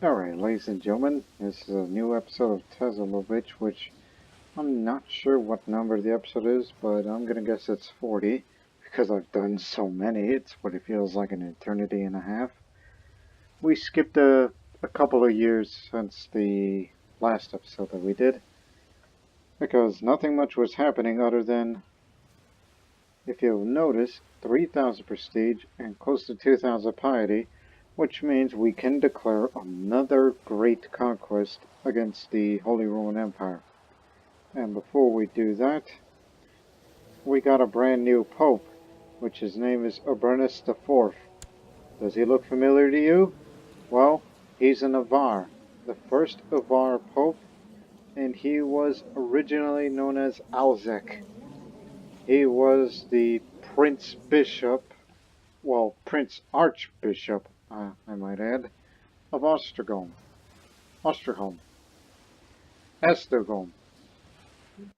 Alright, ladies and gentlemen, this is a new episode of Tezalovic, which I'm not sure what number the episode is, but I'm gonna guess it's 40, because I've done so many, it's what it feels like an eternity and a half. We skipped a couple of years since the last episode that we did, because nothing much was happening other than, if you'll notice, 3,000 prestige and close to 2,000 piety, which means we can declare another Great Conquest against the Holy Roman Empire. And before we do that, we got a brand new Pope, which his name is Urbanus IV. Does he look familiar to you? Well, he's an Avar, the first Avar Pope, and he was originally known as Alzek. He was the Prince Bishop, well, Prince Archbishop, I might add, of Ostergom. Estergom.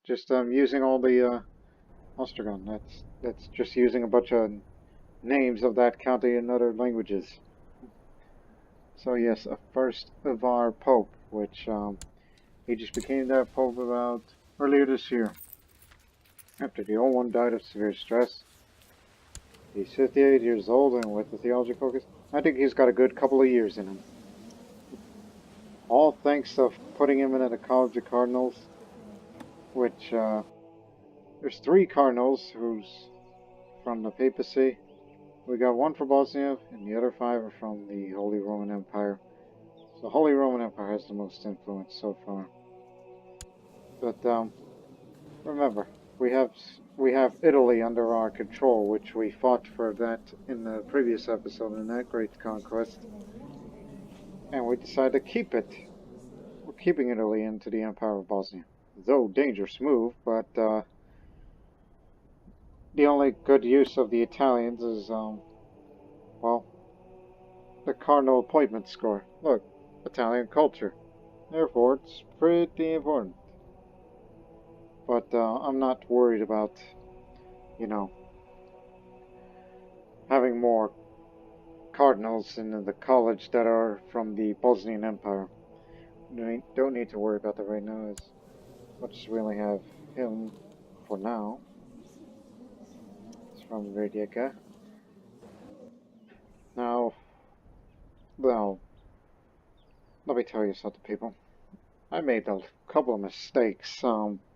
Just using all the Ostergom. That's just using a bunch of names of that county in other languages. So yes, a first Avar Pope, which he just became that Pope about earlier this year. After the old one died of severe stress. He's 58 years old and with the theology focus, I think he's got a good couple of years in him. All thanks to putting him in at the College of Cardinals, which, there's 3 cardinals who's from the Papacy. We got 1 for Bosnia, and the other 5 are from the Holy Roman Empire. So the Holy Roman Empire has the most influence so far. But, remember, we have Italy under our control, which we fought for that in the previous episode in that Great Conquest. And we decided to keep it. We're keeping Italy into the Empire of Bosnia. Though dangerous move, but the only good use of the Italians is, well, the cardinal appointment score. Look, Italian culture. Therefore, it's pretty important. But I'm not worried about, you know, having more cardinals in the college that are from the Bosnian Empire. Don't need to worry about that right now, as much as we only have him for now. It's from Radiaka. Now, well, let me tell you something, people. I made a couple of mistakes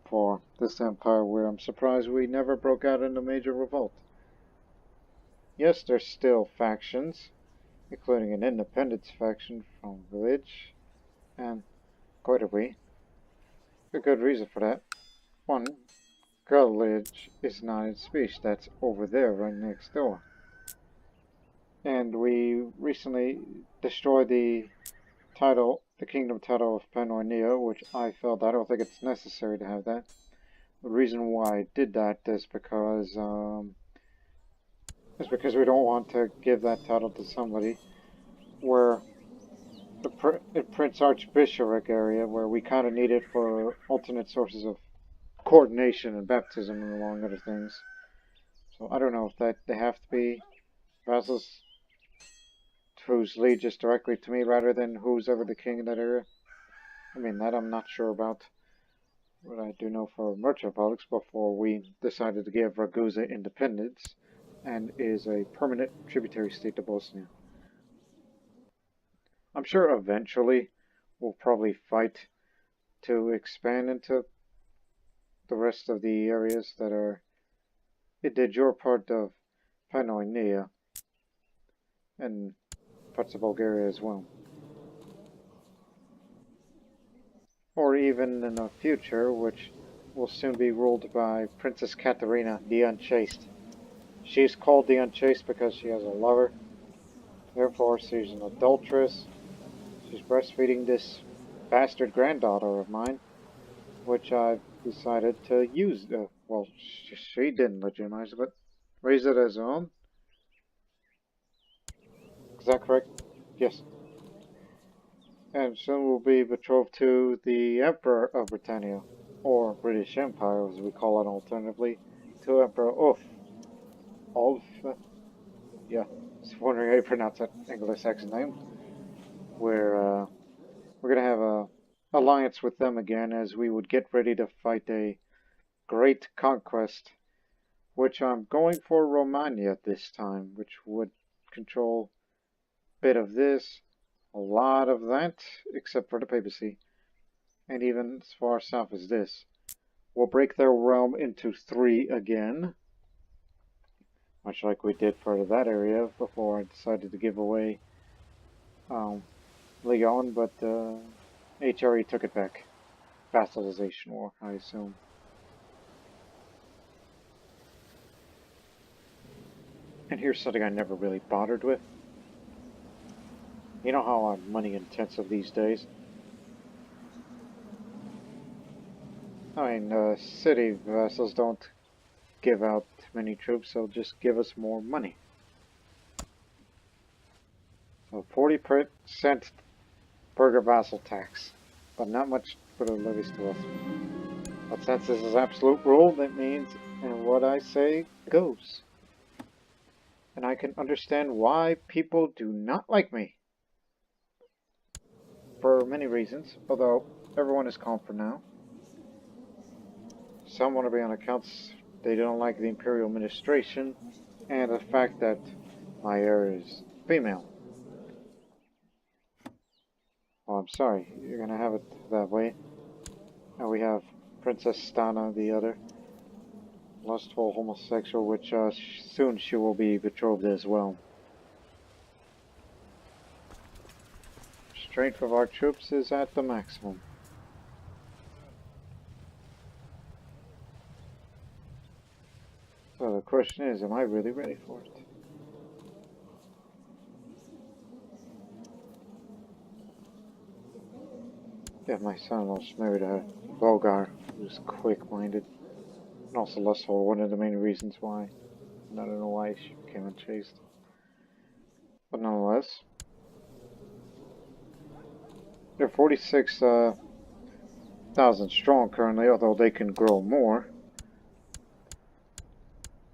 for this empire where I'm surprised we never broke out in a major revolt. Yes, there's still factions, including an independence faction from Village and Koidawi. A good reason for that. One, Village is not in speech, that's over there right next door. And we recently destroyed the kingdom title of Pannonia, which I felt I don't think it's necessary to have that. The reason why I did that is because we don't want to give that title to somebody where the Prince Archbishopric area, where we kind of need it for alternate sources of coordination and baptism and among other things. So I don't know if they have to be vassals whose lead just directly to me rather than who's ever the king in that area. I mean, that I'm not sure about. What I do know for Merchant Republics before we decided to give Ragusa independence and is a permanent tributary state to Bosnia. I'm sure eventually we'll probably fight to expand into the rest of the areas that are de jure part of Pannonia and parts of Bulgaria as well. Or even in the future, which will soon be ruled by Princess Katerina the Unchaste. She's called the Unchaste because she has a lover. Therefore, she's an adulteress. She's breastfeeding this bastard granddaughter of mine, which I've decided to use. Well, she didn't legitimize it, but raise it as her own. Is that correct? Yes. And soon will be betrothed to the Emperor of Britannia, or British Empire as we call it alternatively, to Emperor Ulf. Yeah, I was wondering how you pronounce that Anglo-Saxon name. Where we're going to have a alliance with them again as we would get ready to fight a Great Conquest, which I'm going for Romagna this time, which would control a bit of this, a lot of that, except for the Papacy, and even as far south as this. We'll break their realm into 3 again, much like we did for that area before I decided to give away Leon, but HRE took it back. Vassalization war, I assume. And here's something I never really bothered with. You know how I'm money intensive these days. I mean, city vassals don't give out many troops, they'll just give us more money. So 40% burger vassal tax, but not much for the levies to us. But since this is absolute rule, that means, and what I say goes. And I can understand why people do not like me. For many reasons, although everyone is calm for now. Some want to be on accounts they don't like the imperial administration and the fact that my heir is female. Well, I'm sorry, you're gonna have it that way. And we have Princess Stana, the other lustful homosexual, which soon she will be betrothed as well. Strength of our troops is at the maximum. So the question is, am I really ready for it? Yeah, my son-in-law's married a Bulgar who's quick-minded and also lustful. One of the main reasons why. And I don't know why she came unchased. But nonetheless, they're 46,000 strong currently, although they can grow more.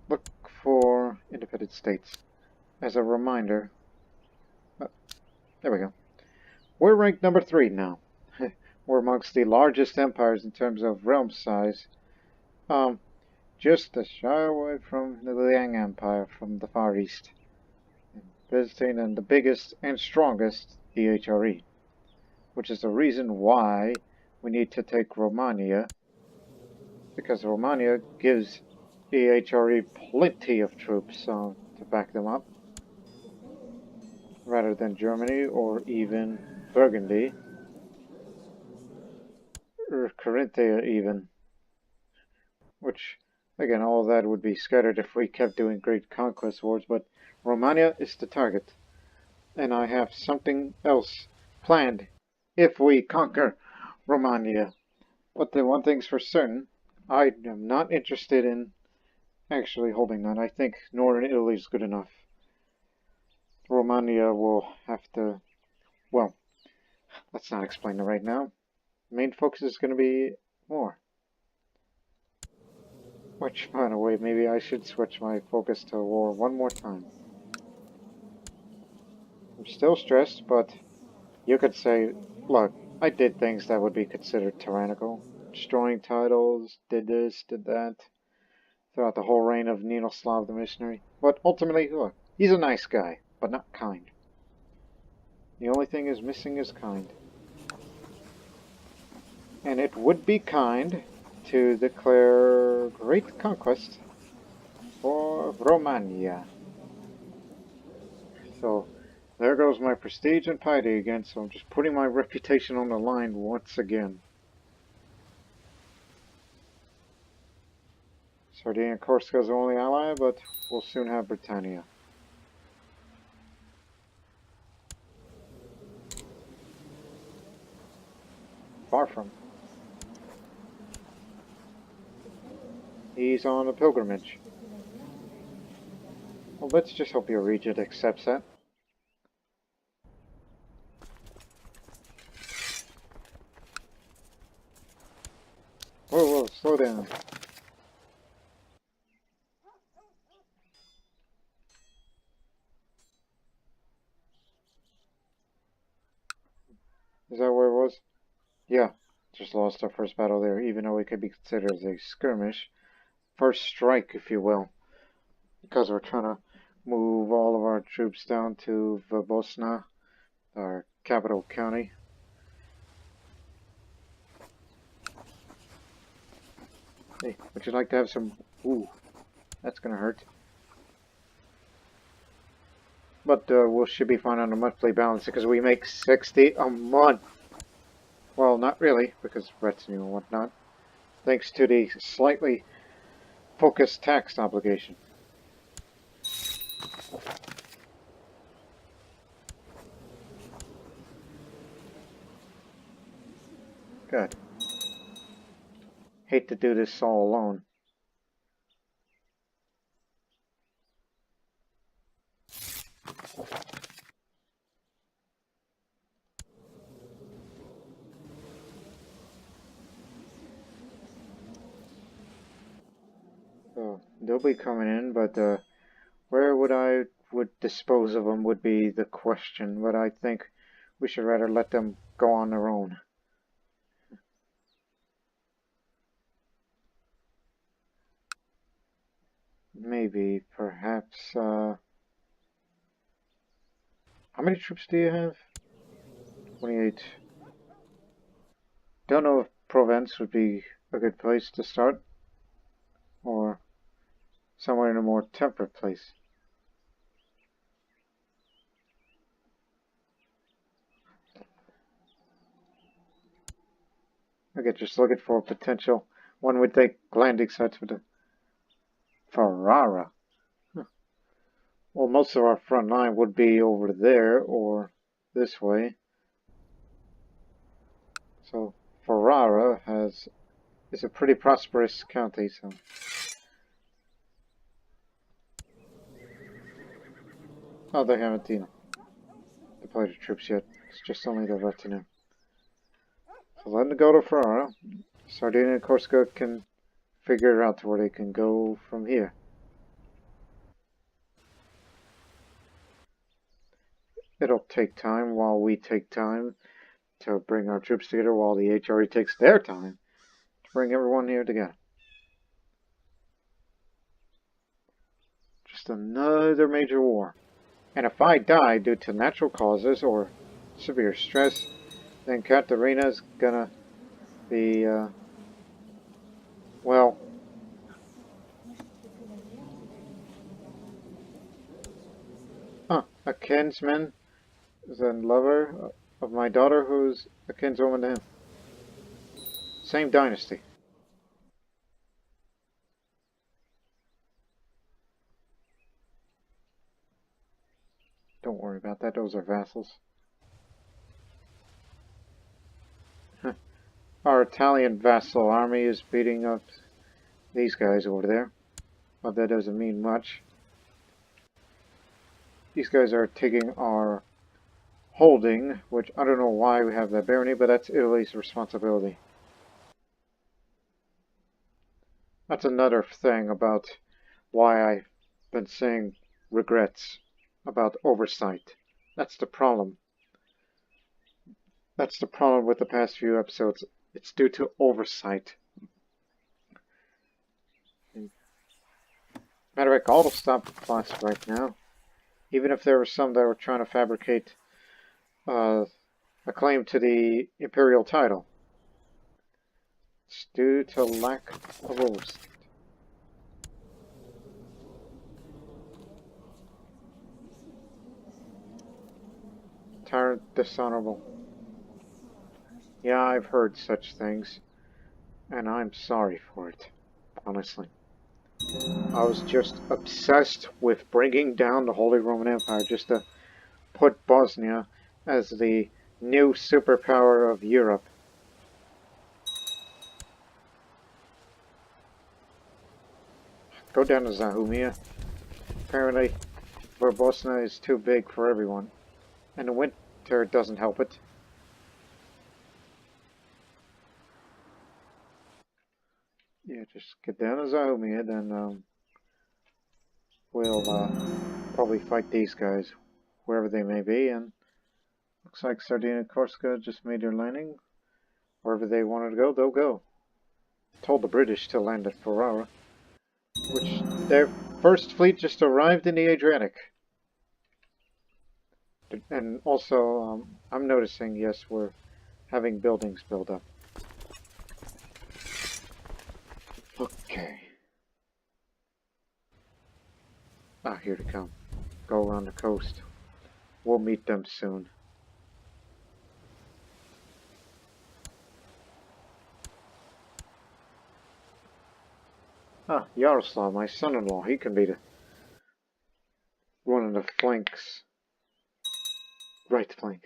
Look for independent states. As a reminder, there we go. We're ranked number 3 now. We're amongst the largest empires in terms of realm size. Just a shy away from the Liang Empire from the Far East. Visiting and the biggest and strongest, the HRE. Which is the reason why we need to take Romagna. Because Romagna gives the HRE plenty of troops to back them up. Rather than Germany or even Burgundy. Or Carinthia even. Which, again, all of that would be scattered if we kept doing Great Conquest wars, but Romagna is the target. And I have something else planned if we conquer Romagna. But the one thing's for certain, I am not interested in actually holding that. I think Northern Italy is good enough. Romagna will have to, well, let's not explain it right now. Main focus is going to be war. Which, by the way, maybe I should switch my focus to war one more time. I'm still stressed, but you could say, look, I did things that would be considered tyrannical. Destroying titles, did this, did that, throughout the whole reign of Ninoslav the Missionary. But ultimately, look, he's a nice guy, but not kind. The only thing is missing is kind. And it would be kind to declare Great Conquest for Romagna. So, there goes my prestige and piety again, so I'm just putting my reputation on the line once again. Sardinia and Corsica's only ally, but we'll soon have Britannia. Far from. He's on a pilgrimage. Well, let's just hope your regent accepts that. Whoa, whoa, slow down. Is that where it was? Yeah, just lost our first battle there, even though it could be considered as a skirmish. First strike, if you will, because we're trying to move all of our troops down to Bosnia, our capital county. Hey, would you like to have some... Ooh, that's gonna hurt. But we should be fine on a monthly balance because we make 60 a month. Well, not really, because retinue and whatnot. Thanks to the slightly focused tax obligation. Good. Hate to do this all alone. So they'll be coming in, but where would dispose of them would be the question. But I think we should rather let them go on their own. Maybe, perhaps. How many troops do you have? 28. Don't know if Provence would be a good place to start, or somewhere in a more temperate place. Okay, just looking for potential. One would think landing sites for the Ferrara. Huh. Well, most of our front line would be over there or this way. So Ferrara is a pretty prosperous county. So oh, they haven't deployed the troops yet. It's just only the retinue. So let them go to Ferrara. Sardinia and Corsica can figure out where they can go from here. It'll take time while we take time to bring our troops together, while the HRE takes their time to bring everyone here together. Just another major war. And if I die due to natural causes or severe stress, then Katerina's gonna be, well, a kinsman and lover of my daughter who's a kinswoman to him. Same dynasty. Don't worry about that, those are vassals. Our Italian vassal army is beating up these guys over there. But that doesn't mean much. These guys are taking our holding, which I don't know why we have that barony, but that's Italy's responsibility. That's another thing about why I've been saying regrets about oversight. That's the problem. That's the problem with the past few episodes. It's due to oversight. Matter of fact, all the stop plots right now. Even if there were some that were trying to fabricate a claim to the imperial title. It's due to lack of oversight. Tyrant dishonorable. Yeah, I've heard such things, and I'm sorry for it, honestly. I was just obsessed with bringing down the Holy Roman Empire just to put Bosnia as the new superpower of Europe. Go down to Zahumia. Apparently, Bosnia is too big for everyone, and the winter doesn't help it. Yeah, just get down to Zahumia, then we'll probably fight these guys, wherever they may be, and Looks like Sardinia and Corsica just made their landing. Wherever they wanted to go, they'll go. Told the British to land at Ferrara, which their first fleet just arrived in the Adriatic. And also, I'm noticing, yes, we're having buildings build up. Okay. Ah, here they come. Go around the coast. We'll meet them soon. Ah, Yaroslav, my son-in-law, he can be the one of the flanks. Right flank.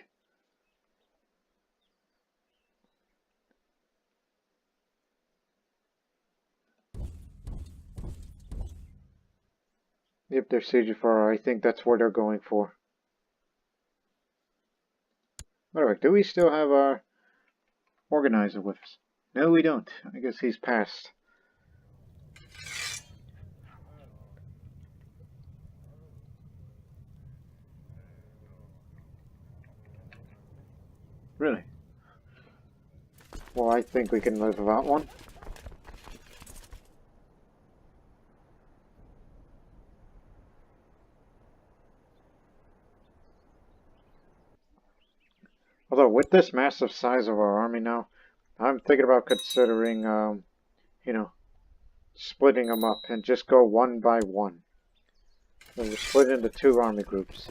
Yep, they're sieging for. I think that's where they're going for. Alright, do we still have our organizer with us? No, we don't. I guess he's passed. Really? Well, I think we can live without one. Although, with this massive size of our army now, I'm thinking about considering, you know, splitting them up and just go one by one. So we're split into 2 army groups.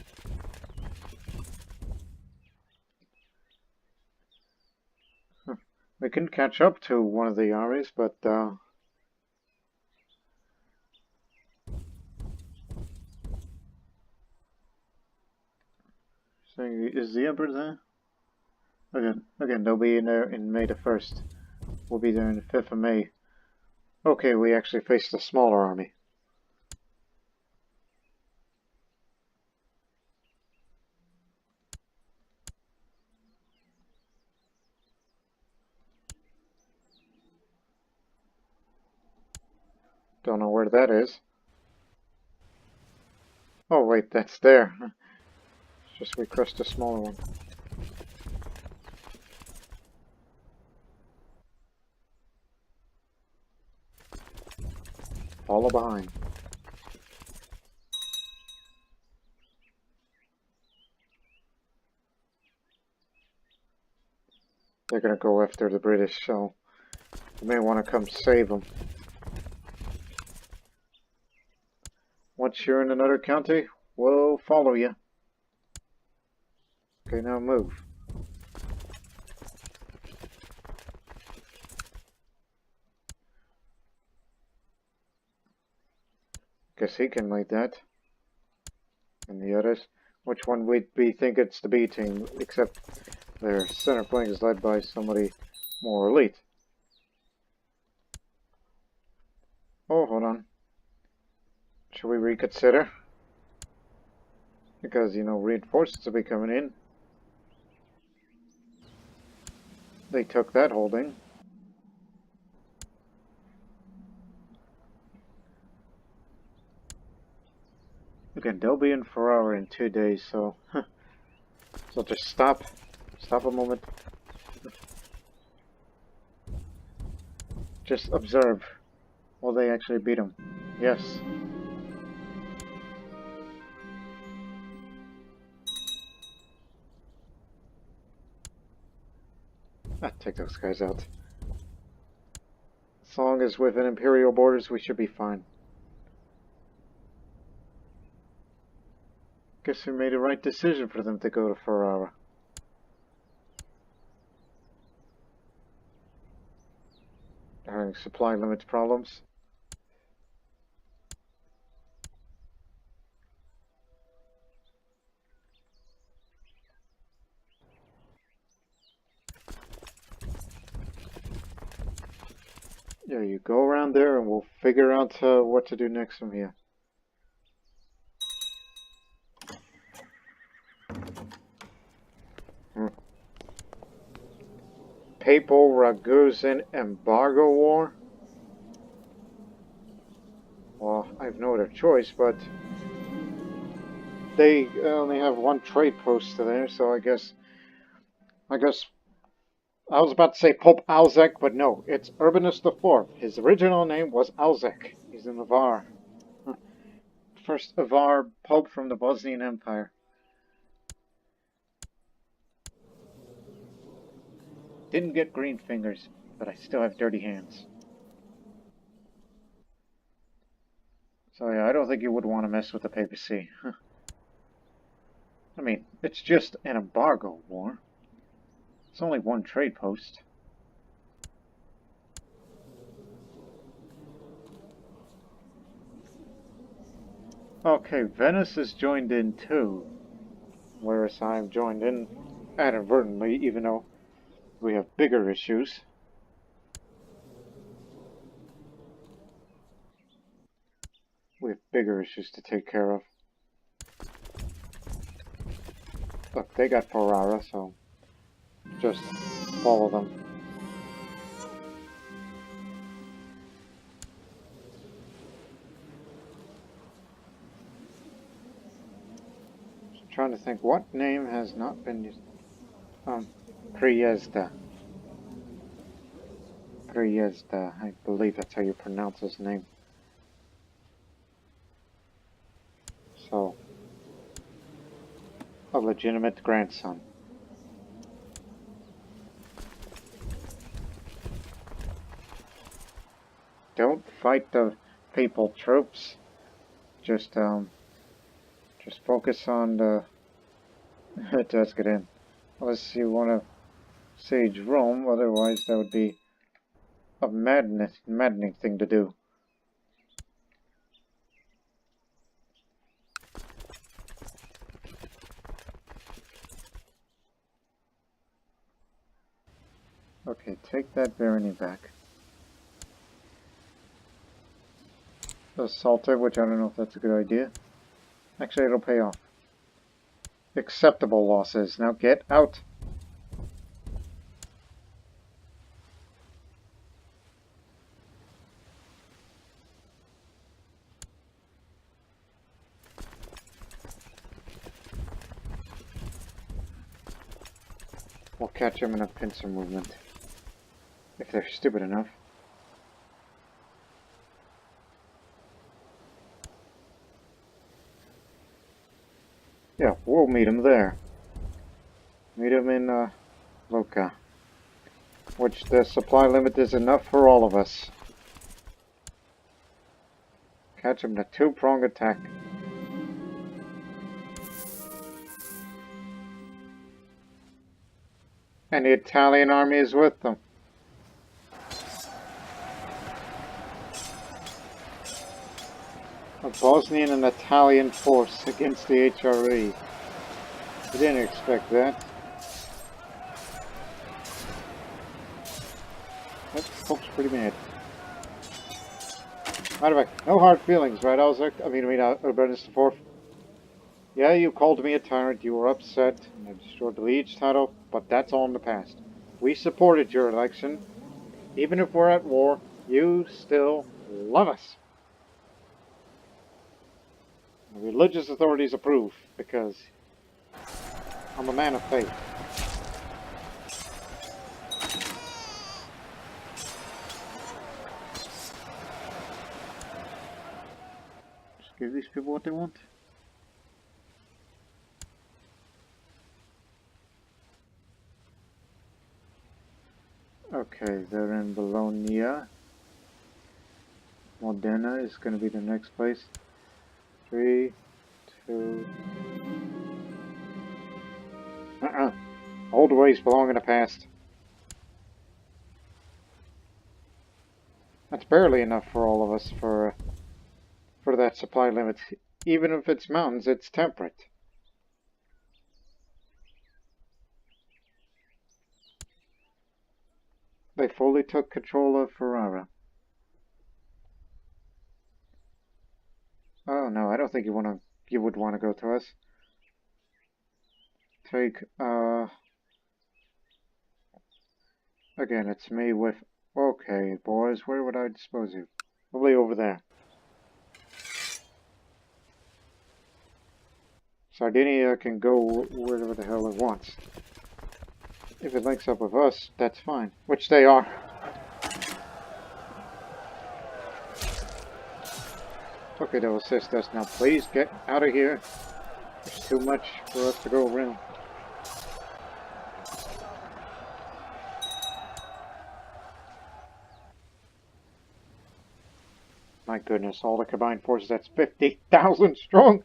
We can catch up to one of the armies, but, so is the Emperor there? Again, they'll be in there in May the 1st. We'll be there on the 5th of May. Okay, we actually faced a smaller army. Don't know where that is. Oh wait, that's there. It's just we crushed a smaller one. Follow behind. They're gonna go after the British, so you may want to come save them. Once you're in another county, we'll follow you. Okay, now move. Guess he can lead that. And the others? Which one would we think it's the B team, except their center flank is led by somebody more elite. Oh, hold on. Should we reconsider? Because, you know, reinforcements will be coming in. They took that holding. Again, they'll be in Ferrara in 2 days, so... So just stop a moment. Just observe. Will they actually beat them? Yes. Ah, take those guys out. As long as within Imperial borders, we should be fine. Guess we made the right decision for them to go to Ferrara. They're having supply limits problems. Yeah, you go around there and we'll figure out what to do next from here. Papal Ragusan Embargo War? Well, I have no other choice, but they only have one trade post there, so I guess I guess I was about to say Pope Alzek, but no, it's Urbanus IV. His original name was Alzek. He's an Avar. First Avar Pope from the Bosnian Empire. Didn't get green fingers, but I still have dirty hands. So yeah, I don't think you would want to mess with the Papacy. I mean, it's just an embargo war. It's only one trade post. Okay, Venice is joined in too. Whereas I'm joined in inadvertently, even though we have bigger issues. We have bigger issues to take care of. Look, they got Ferrara, so just follow them. Just trying to think what name has not been used. Priezda. Priezda, I believe that's how you pronounce his name. So, a legitimate grandson. Don't fight the papal troops. Just focus on the... Let's get in. Unless you want to siege Rome, otherwise that would be a maddening thing to do. Okay, take that barony back. Assault it, which I don't know if that's a good idea. Actually, it'll pay off. Acceptable losses. Now get out! We'll catch them in a pincer movement. If they're stupid enough. Yeah, we'll meet them there. Meet them in Loka. Which the supply limit is enough for all of us. Catch them in a two-pronged attack. And the Italian army is with them. A Bosnian and Italian force against the HRE. I didn't expect that. That folks pretty mad. Matter of fact, no hard feelings, right, Alzek? Urbanus IV. Yeah, you called me a tyrant, you were upset, and I destroyed the liege title, but that's all in the past. We supported your election. Even if we're at war, you still love us. The religious authorities approve, because I'm a man of faith. Just give these people what they want. Okay, they're in Bologna. Modena is going to be the next place. 3, 2... Old ways belong in the past. That's barely enough for all of us for that supply limit. Even if it's mountains, it's temperate. They fully took control of Ferrara. Oh no, I don't think you would want to go to us. Take again, it's me with... Okay, boys, where would I dispose you? Probably over there. Sardinia can go wherever the hell it wants. If it links up with us, that's fine. Which they are. Okay, they'll assist us. Now please get out of here. There's too much for us to go around. My goodness, all the combined forces, that's 50,000 strong!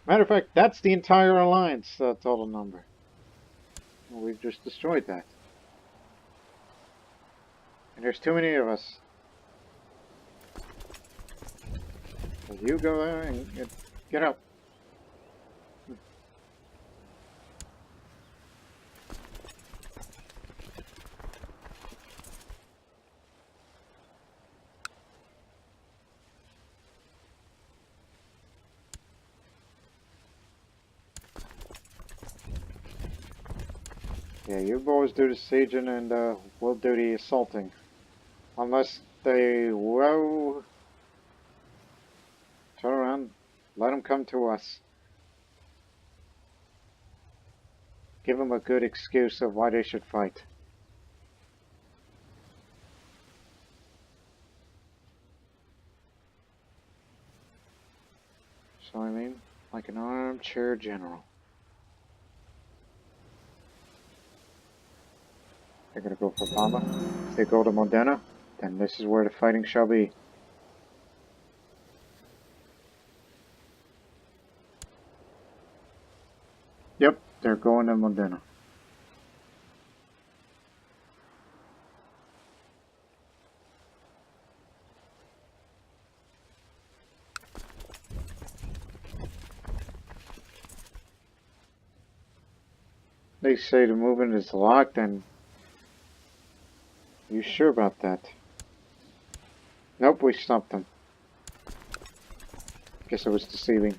Matter of fact, that's the entire alliance total number. Well, we've just destroyed that. And there's too many of us. So you go there and get up. Yeah, you boys do the sieging and we'll do the assaulting. Unless they, well, turn around, let them come to us. Give them a good excuse of why they should fight. So I mean, like an armchair general. They're gonna go for Palma. If they go to Modena, then this is where the fighting shall be. Yep, they're going to Modena. They say the movement is locked, and you sure about that? Nope, we stopped them. Guess it was deceiving.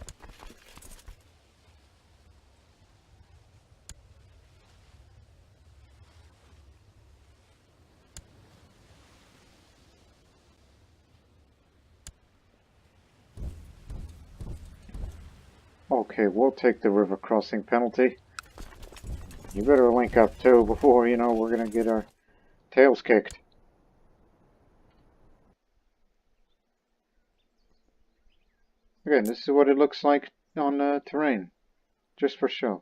Okay, we'll take the river crossing penalty. You better link up too before, you know, we're gonna get our tails kicked. Again, this is what it looks like on terrain, just for show.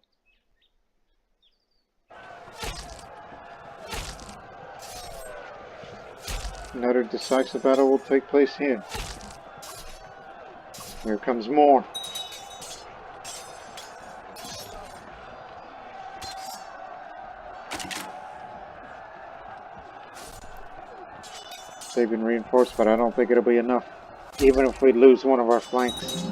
Another decisive battle will take place here. Here comes more. They've been reinforced, but I don't think it'll be enough, even if we lose one of our flanks.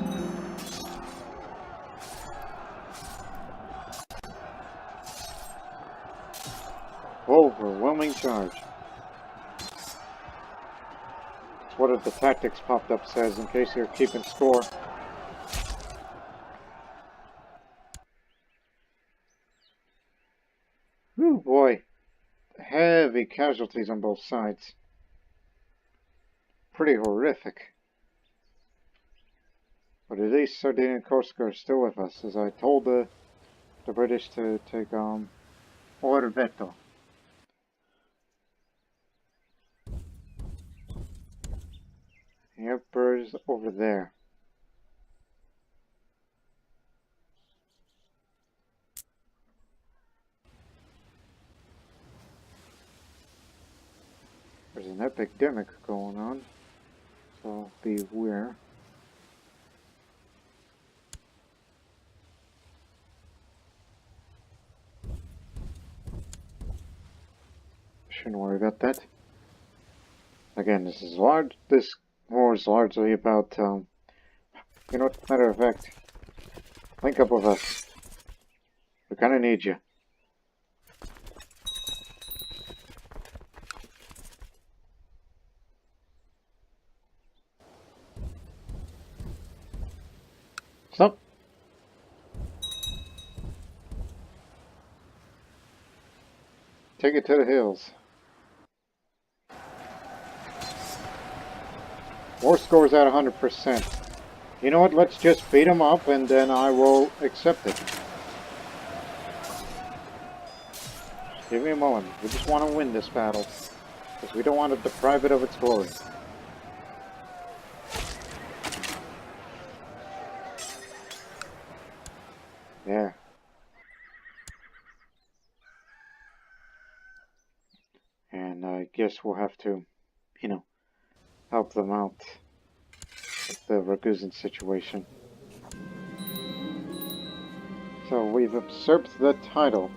Overwhelming charge. It's what the tactics popped up says, in case you're keeping score. Ooh boy, heavy casualties on both sides. Pretty horrific. But at least Sardinia and Corsica are still with us, as I told the British to take Orveto. The Emperor's over there. There's an epidemic going on, so beware. Shouldn't worry about that. Again, this war is largely about, you know what, matter of fact, link up with us. We kinda need you. Stop. Take it to the hills. War score's at 100%. You know what, let's just beat them up and then I will accept it. Give me a moment. We just want to win this battle. Because we don't want to deprive it of its glory. Yeah. And I guess we'll have to, you know, help them out with the Ragusan situation. So we've usurped the title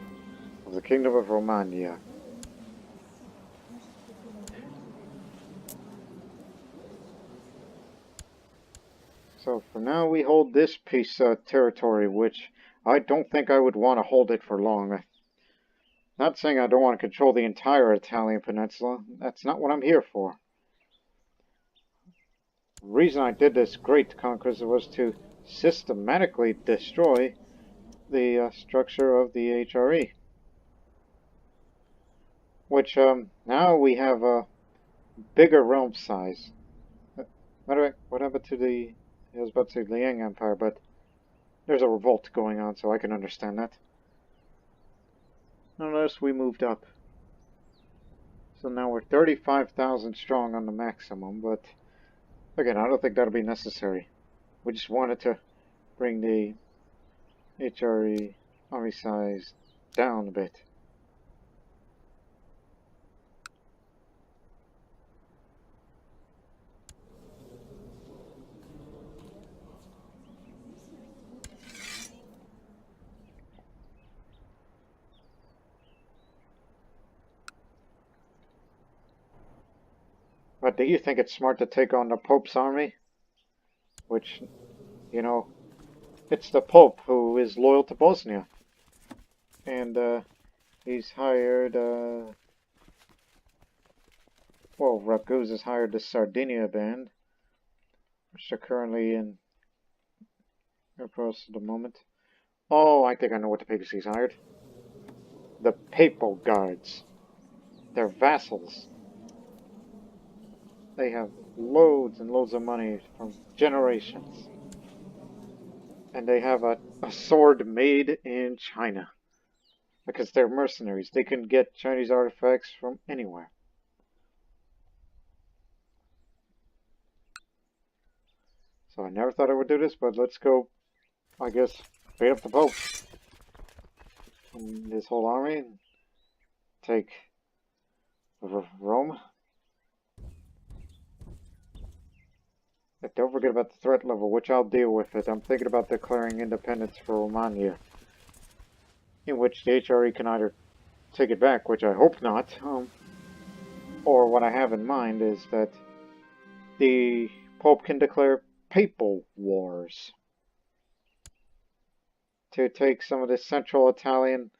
of the Kingdom of Romagna. So for now we hold this piece of territory, which I don't think I would want to hold it for long. Not saying I don't want to control the entire Italian peninsula. That's not what I'm here for. The reason I did this Great Conquest was to systematically destroy the structure of the HRE. Which, now we have a bigger realm size. Matter of fact, what happened to the... I was about to say Liang Empire, but there's a revolt going on, so I can understand that. Notice we moved up. So now we're 35,000 strong on the maximum, but again, I don't think that'll be necessary. We just wanted to bring the HRE army size down a bit. But do you think it's smart to take on the Pope's army? Which, you know, it's the Pope who is loyal to Bosnia. And, he's hired, well, Ragusa's hired the Sardinia band, which are currently in across the moment. Oh, I think I know what the Papacy's hired. The Papal Guards. They're vassals. They have loads and loads of money from generations. And they have a sword made in China. Because they're mercenaries. They can get Chinese artifacts from anywhere. So I never thought I would do this, but let's go, I guess, beat up the Pope. And his whole army. And take Rome. And don't forget about the threat level, which I'll deal with it. I'm thinking about declaring independence for Romagna. In which the HRE can either take it back, which I hope not, or what I have in mind is that the Pope can declare papal wars to take some of the central Italian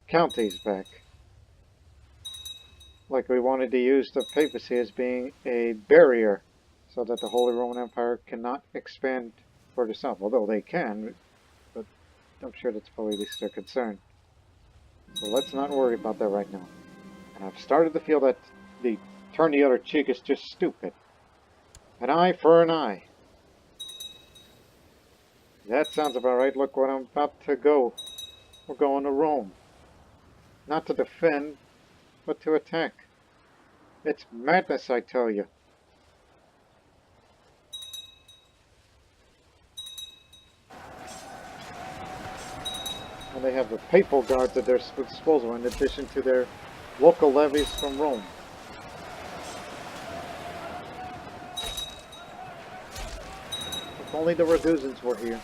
counties back. Like we wanted to use the papacy as being a barrier so that the Holy Roman Empire cannot expand further south, although they can, but I'm sure that's probably at least their concern. So let's not worry about that right now. And I've started to feel that the turn the other cheek is just stupid. An eye for an eye. That sounds about right. Look what I'm about to go. We're going to Rome. Not to defend, but to attack. It's madness, I tell you. And they have the papal guards at their disposal in addition to their local levies from Rome. If only the Ragusans were here.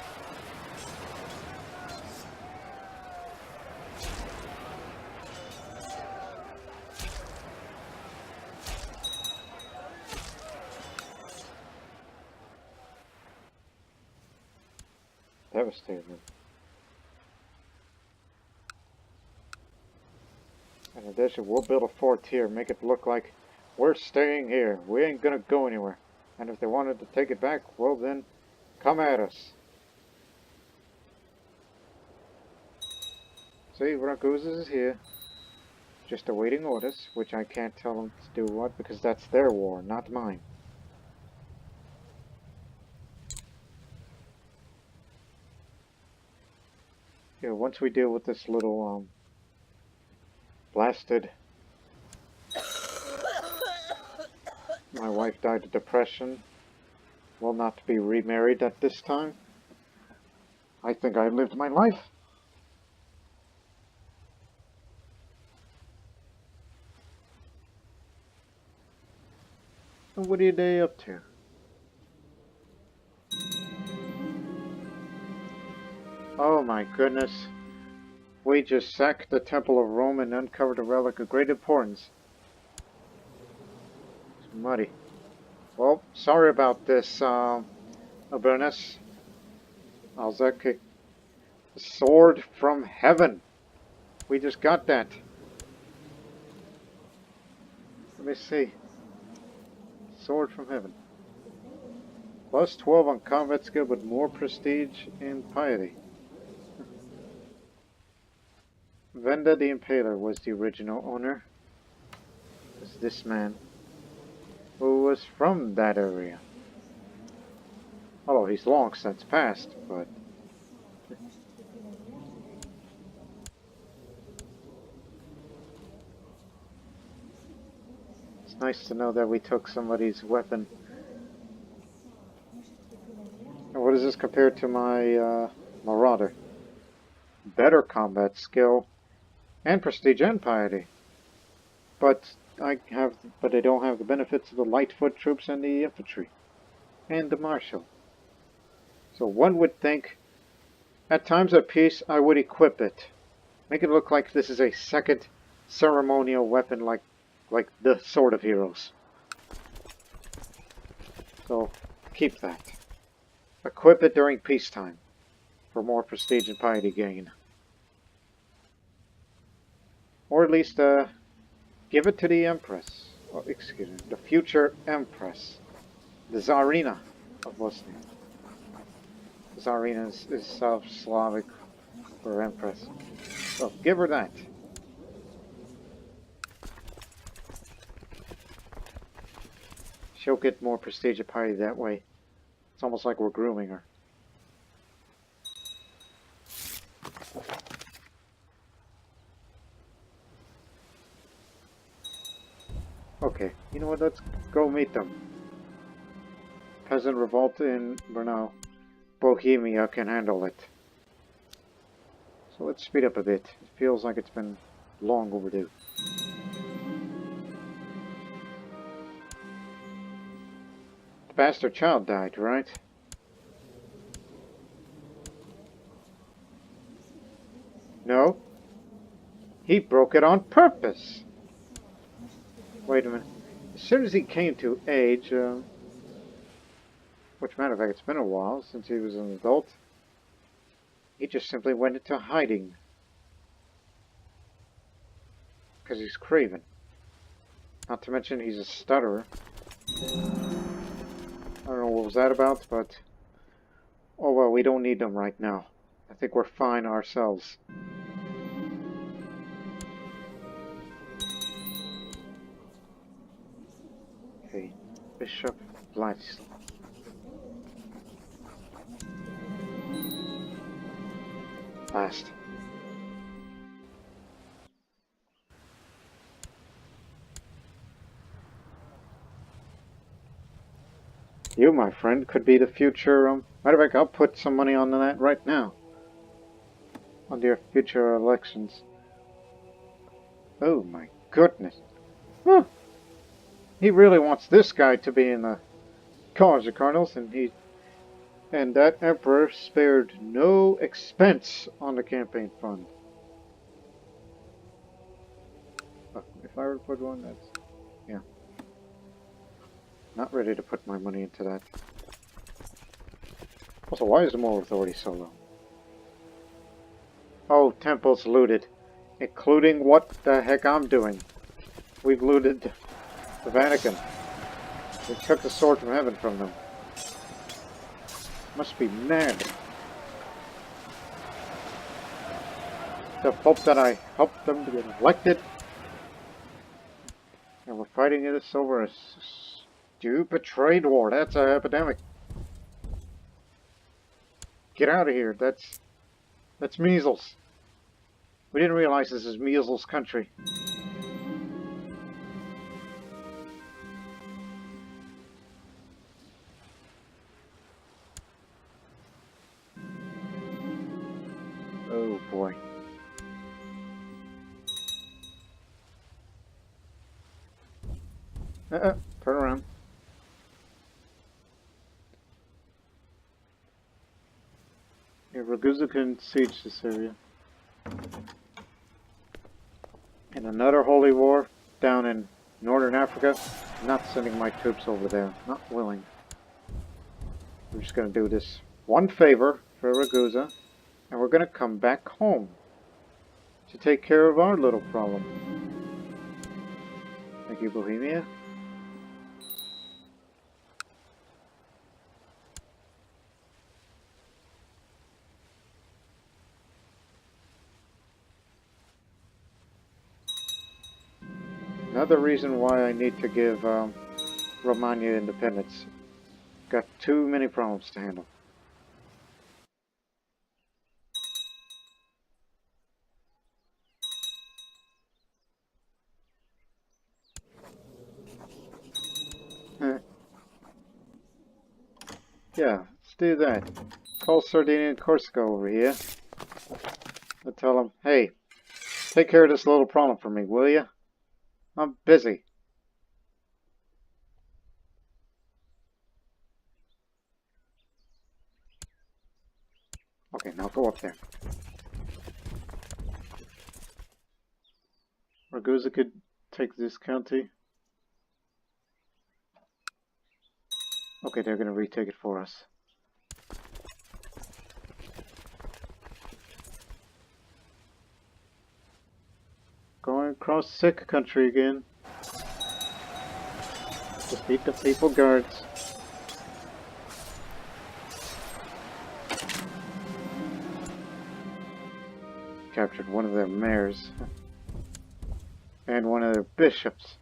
Devastating. In addition, we'll build a fort here, make it look like we're staying here. We ain't gonna go anywhere. And if they wanted to take it back, well then, come at us. See, Ragusa is here. Just awaiting orders, which I can't tell them to do what, because that's their war, not mine. Yeah, once we deal with this little, blasted. My wife died of depression. Will not be remarried at this time. I think I lived my life. And what are they up to? Oh my goodness. We just sacked the Temple of Rome and uncovered a relic of great importance. It's muddy. Well, sorry about this, Abunus. Alzeki. The sword from heaven. We just got that. Let me see. Sword from heaven. Plus 12 on combat skill, but more prestige and piety. Venda the Impaler was the original owner. It was this man, who was from that area. Although he's long since passed, but... It's nice to know that we took somebody's weapon. And what does this compare to my Marauder? Better combat skill, and prestige and piety. But I don't have the benefits of the Lightfoot troops and the infantry. And the marshal. So one would think, at times of peace, I would equip it. Make it look like this is a second ceremonial weapon like the Sword of Heroes. So, keep that. Equip it during peacetime for more prestige and piety gain. Or at least, give it to the Empress. Oh, excuse me, the future Empress. The Tsarina of Bosnia. Tsarina is South Slavic for Empress. So, give her that. She'll get more prestige and piety that way. It's almost like we're grooming her. Okay, you know what, let's go meet them. Peasant revolt in Brno. Bohemia can handle it. So let's speed up a bit. It feels like it's been long overdue. The bastard child died, right? No. He broke it on purpose. Wait a minute. As soon as he came to age, which matter of fact, it's been a while since he was an adult, he just simply went into hiding. Because he's craven. Not to mention he's a stutterer. I don't know what was that about, but... oh well, we don't need them right now. I think we're fine ourselves. Okay, Bishop Vladislav. Last. You, my friend, could be the future, matter of fact, I'll put some money on that right now. On your future elections. Oh my goodness. Huh. He really wants this guy to be in the College of Cardinals, and that emperor spared no expense on the campaign fund. Oh, if I were to put one, that's... yeah. Not ready to put my money into that. Also, why is the moral authority so low? Oh, temples looted. Including what the heck I'm doing. We've looted the Vatican. We took the sword from heaven from them. Must be mad. The hope that I helped them to get elected. And we're fighting this over a stupid trade war. That's an epidemic. Get out of here. That's measles. We didn't realize this is Measles country. Oh boy. Turn around. Yeah, Ragusa can siege this area. In another holy war down in northern Africa, I'm not sending my troops over there. Not willing. We're just going to do this one favor for Ragusa, and we're going to come back home to take care of our little problem. Thank you, Bohemia. Another reason why I need to give Romagna independence. Got too many problems to handle. Yeah, let's do that. Call Sardinia and Corsica over here. I'll tell them, hey, take care of this little problem for me, will ya? I'm busy. Okay, now go up there. Ragusa could take this county. Okay, they're gonna retake it for us. Going across sick country again. Defeat the people guards. Captured one of their mayors. And one of their bishops.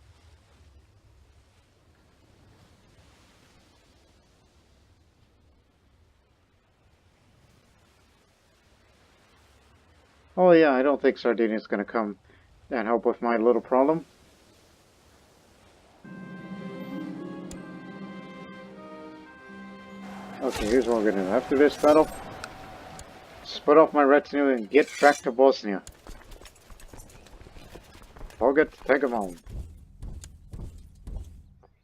Oh yeah, I don't think Sardinia's gonna come and help with my little problem. Okay, here's what we're gonna do. After this battle, split off my retinue and get back to Bosnia. Forget to take them home.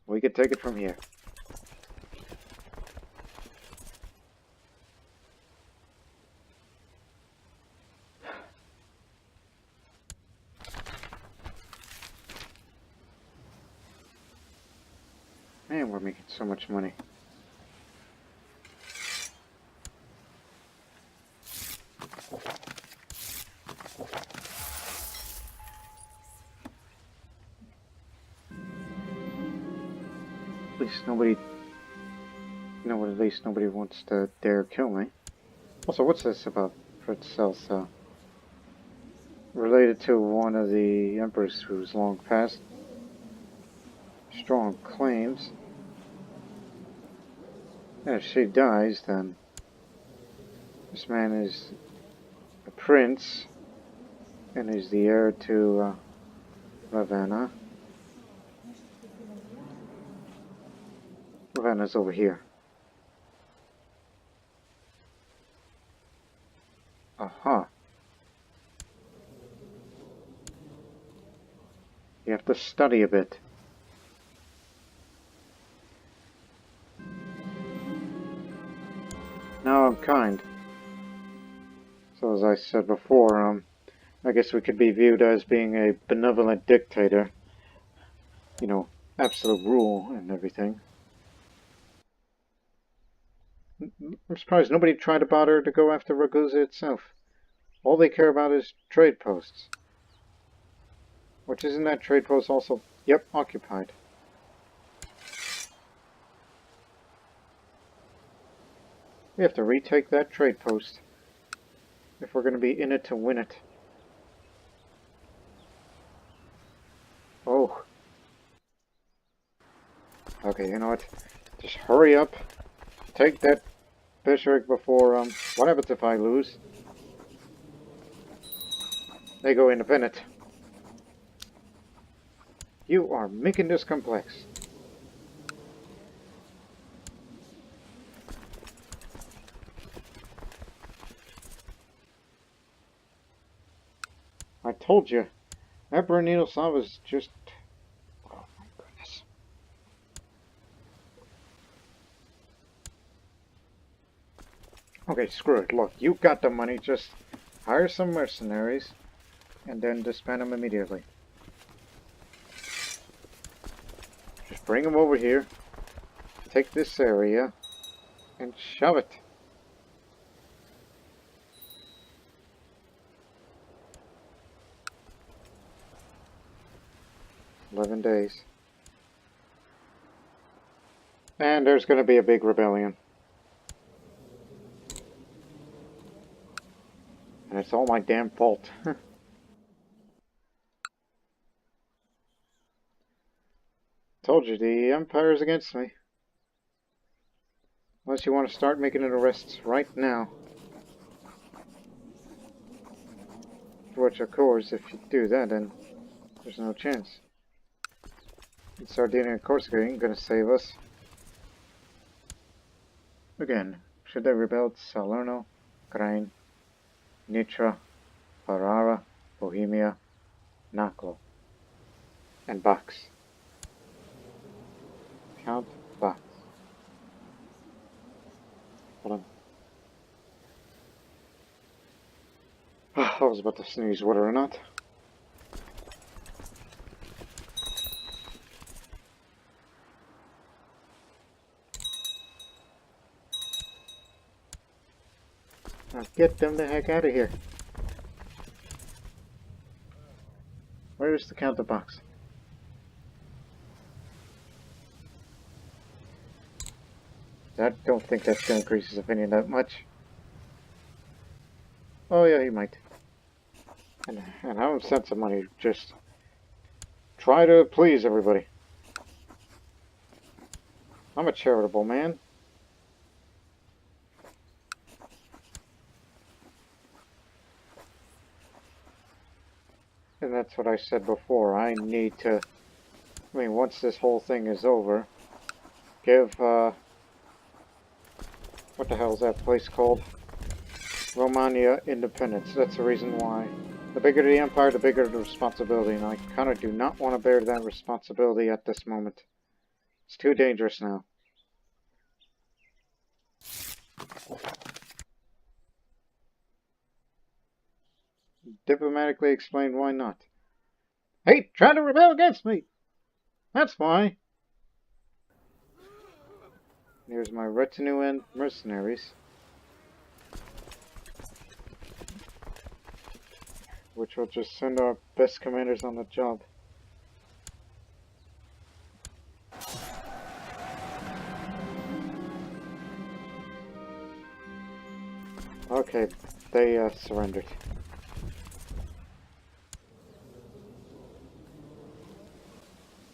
We can take it from here. Man, we're making so much money. At least nobody wants to dare kill me. Also, what's this about Fritz Celsa? Related to one of the emperors who's long passed. Strong claims. And if she dies, then this man is a prince and is the heir to Ravenna. Ravenna's over here. Aha. You have to study a bit. Now I'm kind. So as I said before, I guess we could be viewed as being a benevolent dictator. You know, absolute rule and everything. I'm surprised nobody tried to bother to go after Ragusa itself. All they care about is trade posts. Which isn't that trade post also? Yep, occupied. We have to retake that trade post if we're going to be in it to win it. Oh. Okay, you know what? Just hurry up. Take that bishopric before, what happens if I lose? they go independent. You are making this complex. I told you, Emperor Ninoslav is just... Oh my goodness. Okay, screw it. Look, you got the money. Just hire some mercenaries and then disband them immediately. Just bring them over here. Take this area and shove it. "11 days. And there's going to be a big rebellion. And it's all my damn fault. Told you, the Empire's against me. Unless you want to start making it arrests right now. Which, of course, if you do that, then there's no chance. And Sardinia and Corsica ain't gonna save us. Again, should they rebel, Salerno, Grain, Nitra, Ferrara, Bohemia, Naklo, and Bax. Count Bax. Hold on. I was about to sneeze, whether or not. Now get them the heck out of here. Where's the counter box? I don't think that's going to increase his opinion that much. Oh yeah, he might. And I don't send some money, just try to please everybody. I'm a charitable man. And that's what I said before. I need to... I mean, once this whole thing is over, give, what the hell is that place called? Romagna independence. That's the reason why. The bigger the empire, the bigger the responsibility, and I kind of do not want to bear that responsibility at this moment. It's too dangerous now. Diplomatically explain why not. Hey, try to rebel against me! That's why. Here's my retinue and mercenaries. Which will just send our best commanders on the job. Okay, they surrendered.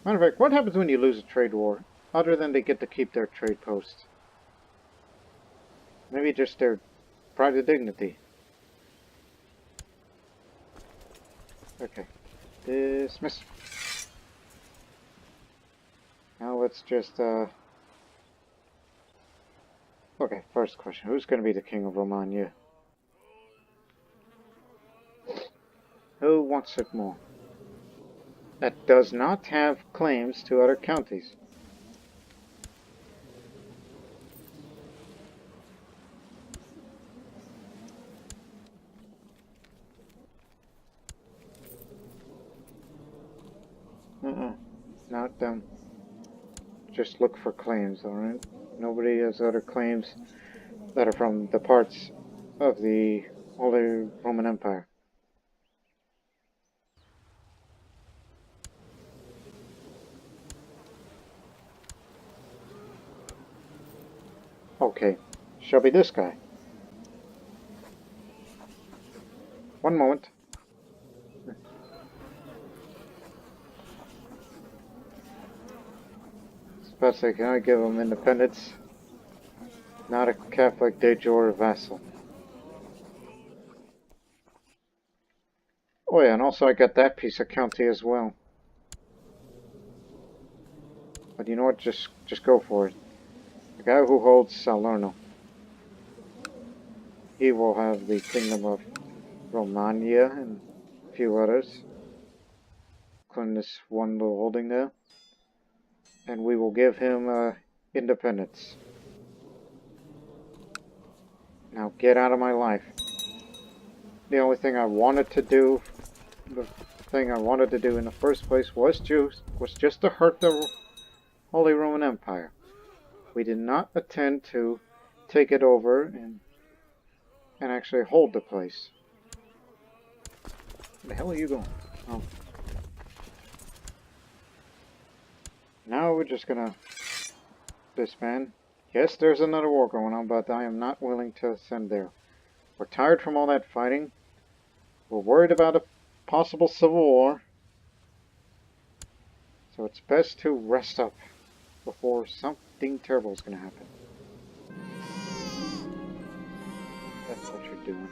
Matter of fact, what happens when you lose a trade war? Other than they get to keep their trade posts. Maybe just their pride of dignity. Okay. Dismiss. Now let's just, okay, first question. Who's going to be the king of Romagna? Who wants it more? That does not have claims to other counties. Not them. Just look for claims, alright? Nobody has other claims that are from the parts of the Holy Roman Empire. Okay, shall be this guy. One moment. Papacy, can I give him independence? Not a Catholic de jure vassal. Oh yeah, and also I got that piece of county as well. But you know what? Just go for it. The guy who holds Salerno, he will have the kingdom of Romagna and a few others, including this one little holding there. And we will give him independence. Now get out of my life. The only thing I wanted to do, the thing I wanted to do in the first place was just to hurt the Holy Roman Empire. We did not intend to take it over and actually hold the place. Where the hell are you going? Oh. Now we're just gonna disband. Yes, there's another war going on, but I am not willing to send there. We're tired from all that fighting. We're worried about a possible civil war. So it's best to rest up before something terrible is gonna happen. That's what you're doing.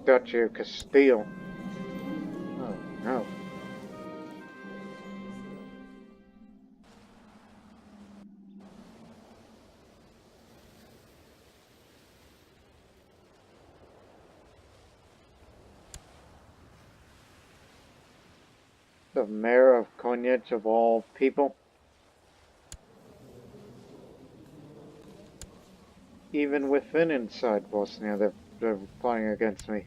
Duchy of Castile. Oh no. The mayor of Konjic of all people. Even within inside Bosnia, they're plotting against me.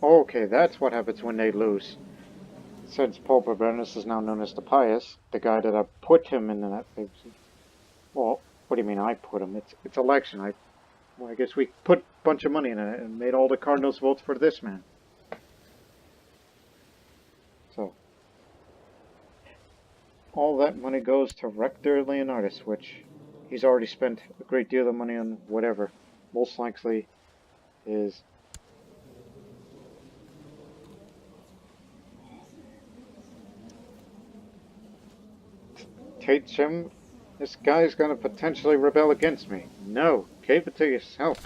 Okay, that's what happens when they lose. Since Pope Urbanus is now known as the Pious, the guy that I put him in that. Well, what do you mean I put him? It's election. I guess we put a bunch of money in it and made all the cardinals vote for this man. So, all that money goes to Rector Leonardus, which he's already spent a great deal of money on whatever. Most likely is teach him. This guy's gonna potentially rebel against me. No, keep it to yourself.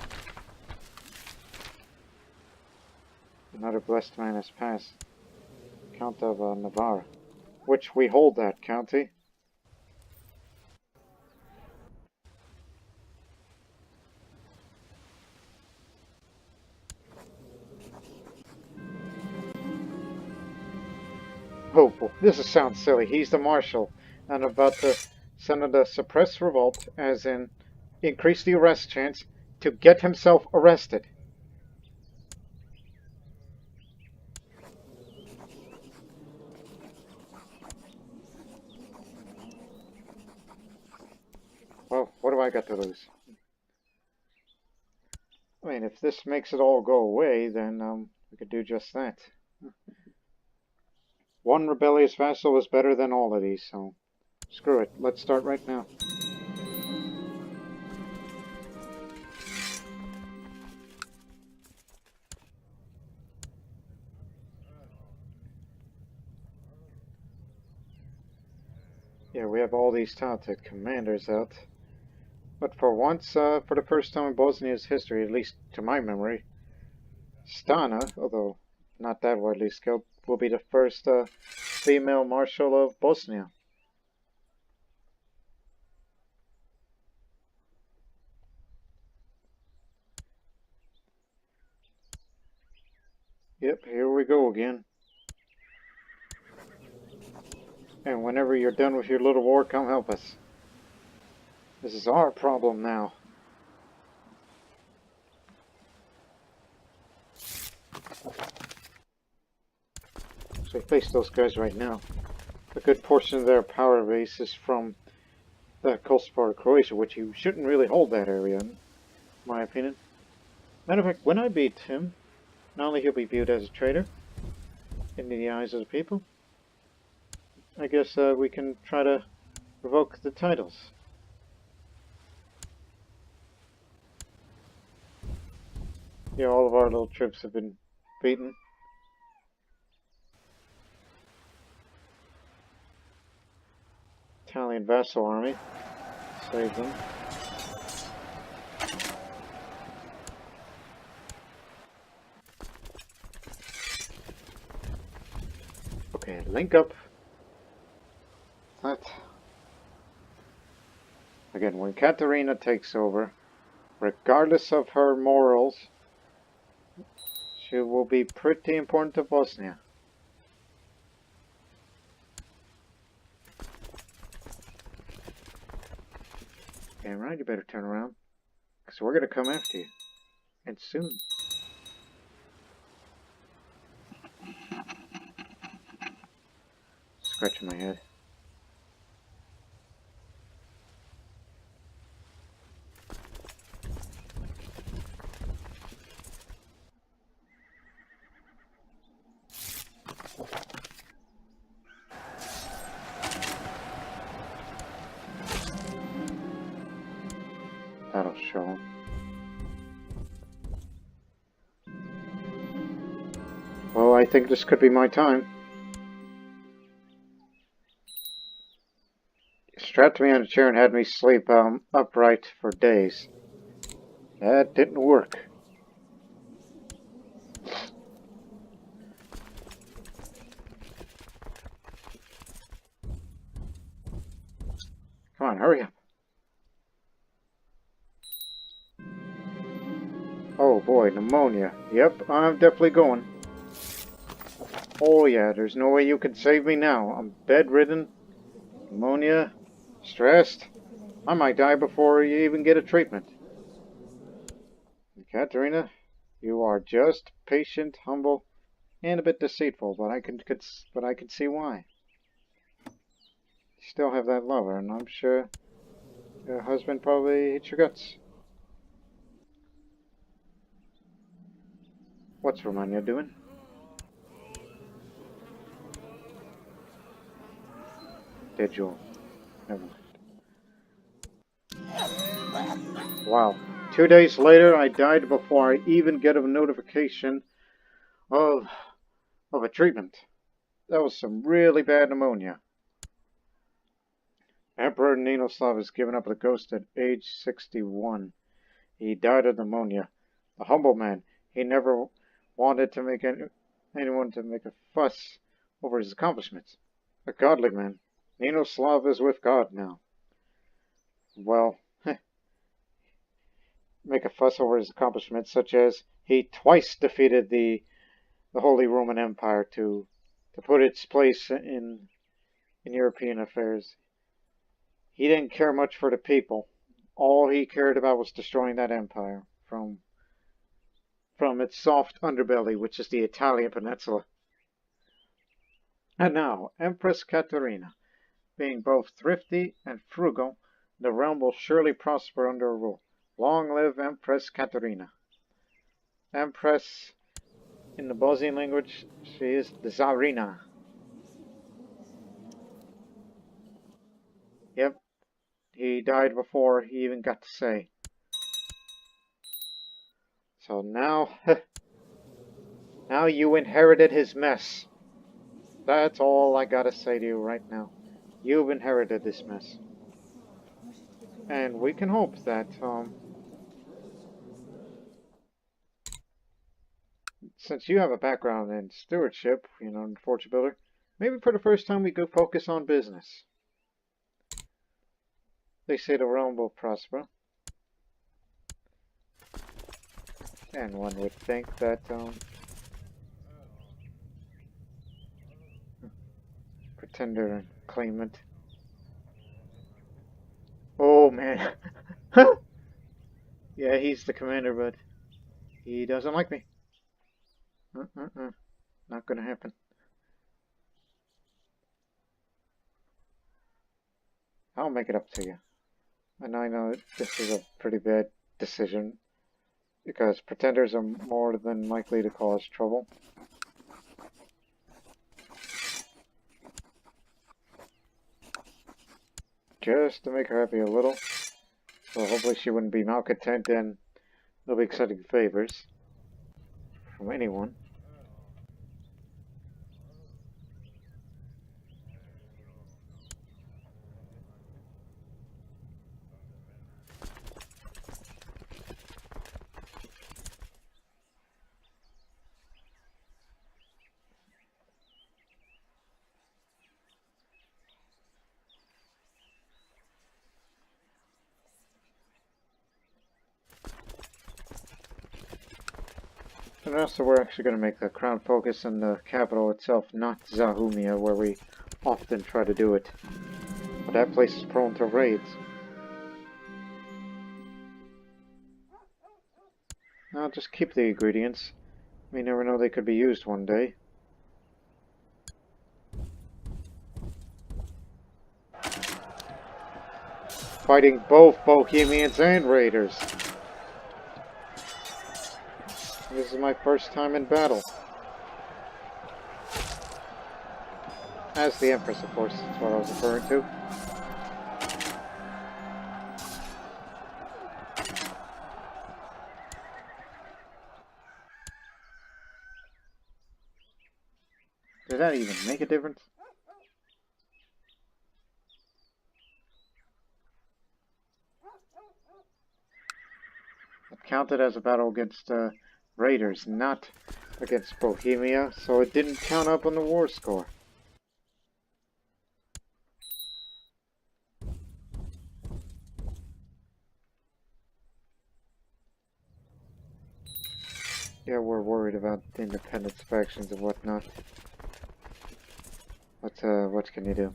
Another blessed man has passed. Count of Navarra, which we hold that county. Oh, boy, this sounds silly. He's the marshal and about to send a suppress revolt, as in increase the arrest chance, to get himself arrested. Well, what do I got to lose? I mean, if this makes it all go away, then we could do just that. One rebellious vassal is better than all of these, so screw it. Let's start right now. Yeah, we have all these talented commanders out. But for once, for the first time in Bosnia's history, at least to my memory, Stana, although not that widely skilled, will be the first female marshal of Bosnia. Yep, here we go again. And whenever you're done with your little war, come help us. This is our problem now. So we face those guys right now. a good portion of their power base is from the coastal part of Croatia, which you shouldn't really hold that area, in my opinion. Matter of fact, when I beat him, not only he'll be viewed as a traitor in the eyes of the people, I guess we can try to revoke the titles. Yeah, all of our little troops have been beaten. Italian vassal army. Save them. Okay, link up. That. Again, when Katerina takes over, regardless of her morals, she will be pretty important to Bosnia. Damn right, you better turn around, because we're going to come after you. And soon. Scratching my head. That'll show him. Well, I think this could be my time. Strapped me on a chair and had me sleep upright for days. That didn't work. Come on, hurry up. Oh boy, pneumonia. Yep, I'm definitely going. Oh yeah, there's no way you can save me now. I'm bedridden, pneumonia, stressed. I might die before you even get a treatment. Katerina, you are just patient, humble, and a bit deceitful, but I can see why. You still have that lover, and I'm sure your husband probably hates your guts. What's Romagna doing? Did you? Never mind. Wow. 2 days later, I died before I even get a notification of a treatment. That was some really bad pneumonia. Emperor Ninoslav has given up the ghost at age 61. He died of pneumonia. A humble man. He never wanted to make anyone to make a fuss over his accomplishments. A godly man. Ninoslav is with God now. Well, make a fuss over his accomplishments, such as he twice defeated the Holy Roman Empire to put its place in European affairs. He didn't care much for the people. All he cared about was destroying that empire from its soft underbelly, which is the Italian peninsula. And now, Empress Katerina, being both thrifty and frugal, the realm will surely prosper under her rule. Long live Empress Katerina. Empress, in the Bosnian language, she is the Tsarina. Yep, he died before he even got to say. So now, now you inherited his mess. That's all I gotta say to you right now. You've inherited this mess. And we can hope that, since you have a background in stewardship, you know, in Fortune Builder, maybe for the first time we go focus on business. They say the realm will prosper. And one would think that, pretender and claimant. Oh man. Yeah, he's the commander, but he doesn't like me. Not gonna happen. I'll make it up to you. And I know this is a pretty bad decision, because pretenders are more than likely to cause trouble. Just to make her happy a little. So hopefully she wouldn't be malcontent and they'll be accepting favors from anyone. And also we're actually going to make the crown focus on the capital itself, not Zahumia, where we often try to do it. But that place is prone to raids. I'll just keep the ingredients. We never know, they could be used one day. Fighting both Bohemians and Raiders. This is my first time in battle. As the Empress, of course, that's what I was referring to. Did that even make a difference? It counted as a battle against Raiders, not against Bohemia, so it didn't count up on the war score. Yeah, we're worried about independence factions and whatnot. What can you do?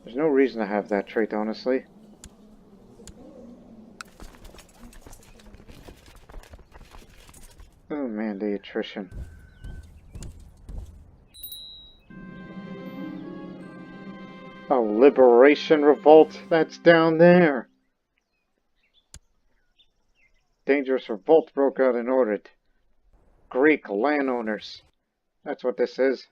There's no reason to have that trait, honestly. Oh man, the attrition. Oh, Liberation Revolt, that's down there. Dangerous revolt broke out in Orid. Greek landowners. That's what this is.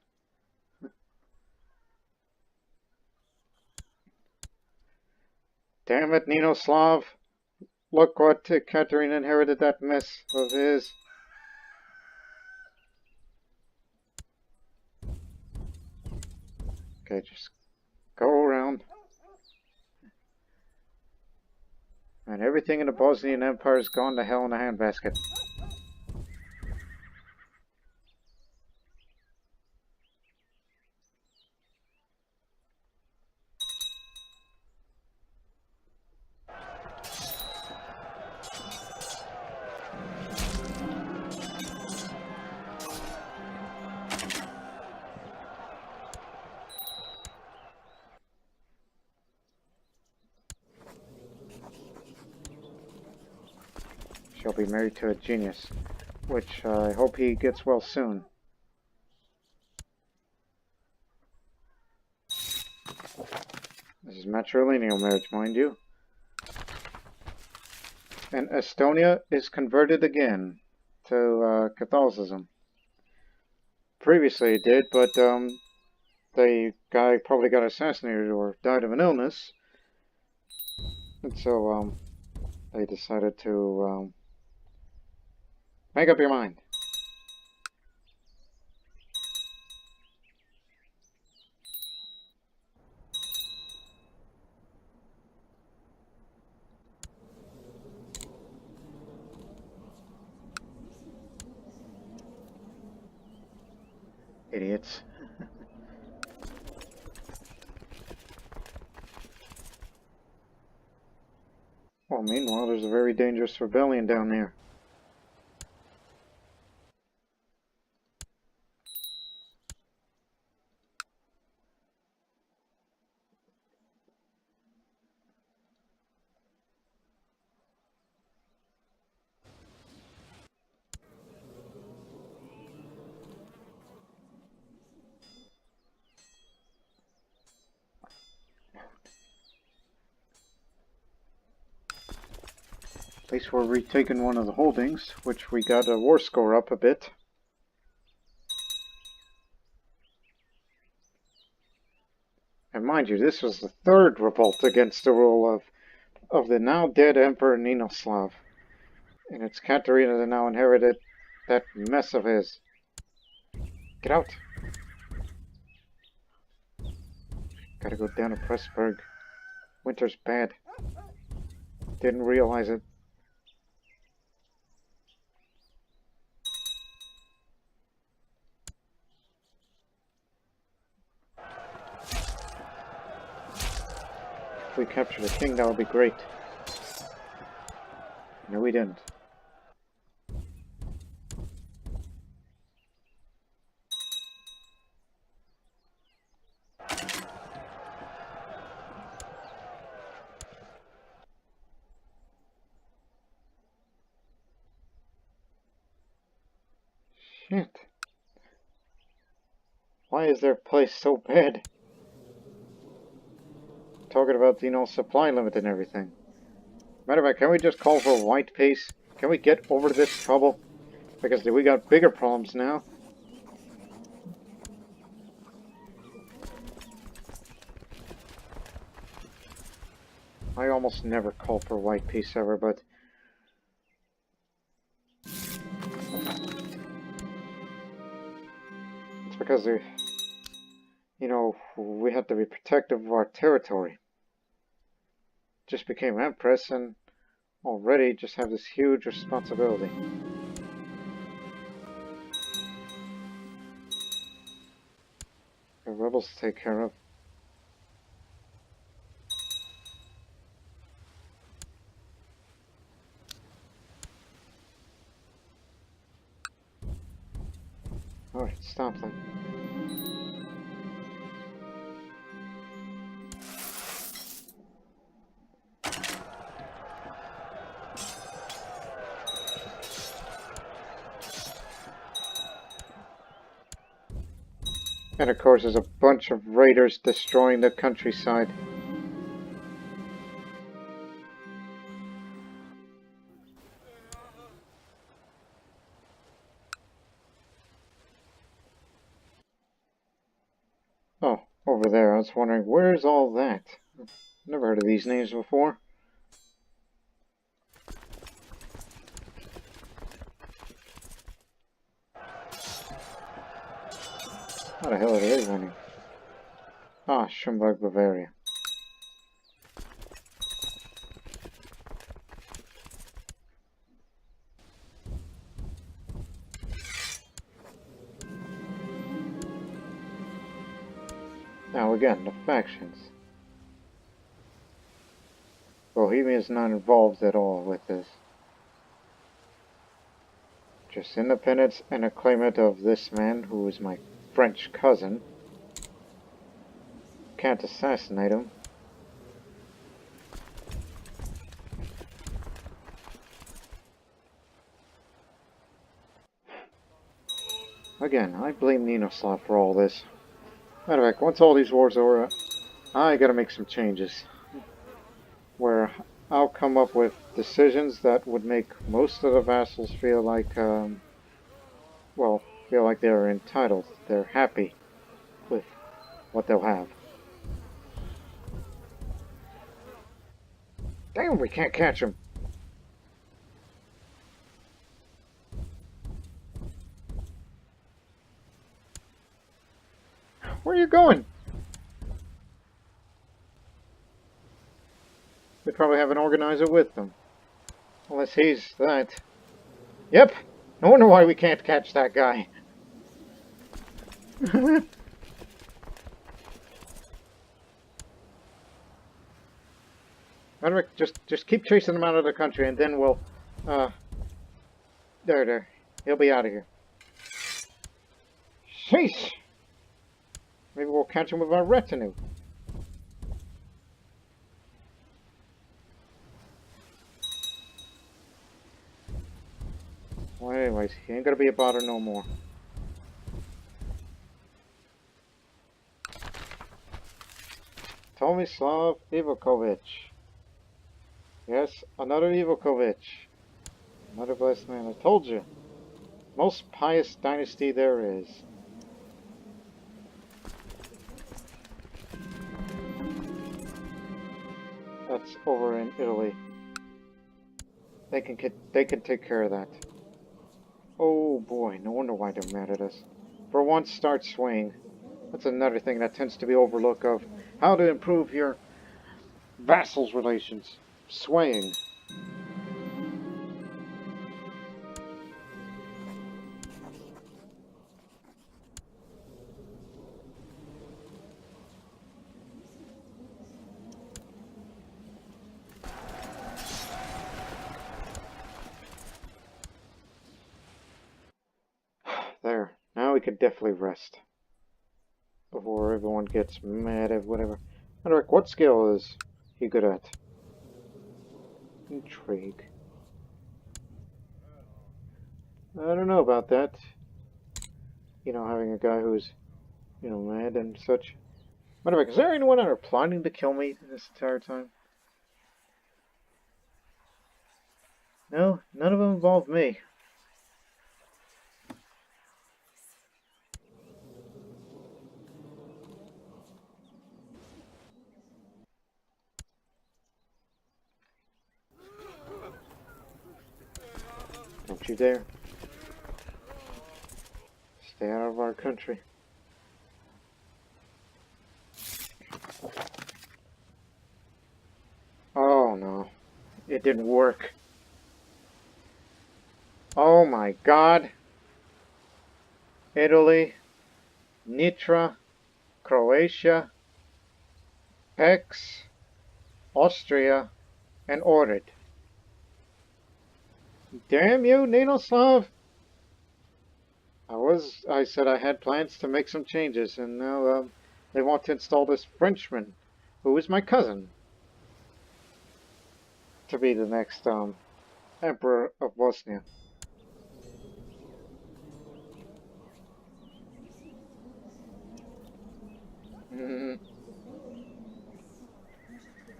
Damn it, Ninoslav. Look what Catherine inherited that mess of his. Okay, just go around. And everything in the Bosnian Empire has gone to hell in a handbasket. She'll be married to a genius, which I hope he gets well soon. This is matrilineal marriage, mind you. And Estonia is converted again to Catholicism. Previously it did, but the guy probably got assassinated or died of an illness. And so they decided to make up your mind. Idiots. Well, meanwhile, there's a very dangerous rebellion down there. At least we're retaking one of the holdings, which we got a war score up a bit. And mind you, this was the third revolt against the rule of the now dead Emperor Ninoslav. And it's Katerina that now inherited that mess of his. Get out! Gotta go down to Pressburg. Winter's bad. Didn't realize it. If we capture the king, that would be great. No, we didn't. Shit. Why is their place so bad? Talking about, supply limit and everything. Matter of fact, can we just call for white peace? Can we get over this trouble? Because we got bigger problems now. I almost never call for white peace ever, but... it's because they... we had to be protective of our territory. Just became Empress and already just have this huge responsibility. The rebels to take care of. Alright, stop them. And of course there's a bunch of raiders destroying the countryside. Oh, over there. I was wondering, where's all that? Never heard of these names before. How the hell are they running? Ah, Schumberg, Bavaria. Now again, the factions. Bohemia is not involved at all with this. Just independence and a claimant of this man who is my French cousin. Can't assassinate him. Again, I blame Ninoslav for all this. Matter of fact, once all these wars are over, I gotta make some changes. Where I'll come up with decisions that would make most of the vassals feel like, feel like they're entitled. They're happy with what they'll have. Damn, we can't catch him. Where are you going? They probably have an organizer with them. Unless he's that. Yep. No wonder why we can't catch that guy. Roderick, just keep chasing him out of the country and then we'll, there. He'll be out of here. Sheesh! Maybe we'll catch him with our retinue. Well, anyways, he ain't gonna be a bother no more. Tomislav Ivakovich. Yes, another Ivakovich. Another blessed man. I told you. Most pious dynasty there is. That's over in Italy. They can take care of that. Oh boy, no wonder why they're mad at us. For once, start swaying. That's another thing that tends to be overlooked of how to improve your vassals' relations. Swaying. There. Now we can definitely rest. Before everyone gets mad at whatever. Henrik, what skill is he good at? Intrigue. I don't know about that. You know, having a guy who's, mad and such. By the way, is there anyone out there plotting to kill me this entire time? No, none of them involve me. Don't you dare. Stay out of our country. Oh no. It didn't work. Oh my god. Italy, Nitra, Croatia, Pex, Austria, and Ohrid. Damn you, Ninoslav! I said I had plans to make some changes, and now, they want to install this Frenchman, who is my cousin, to be the next, Emperor of Bosnia.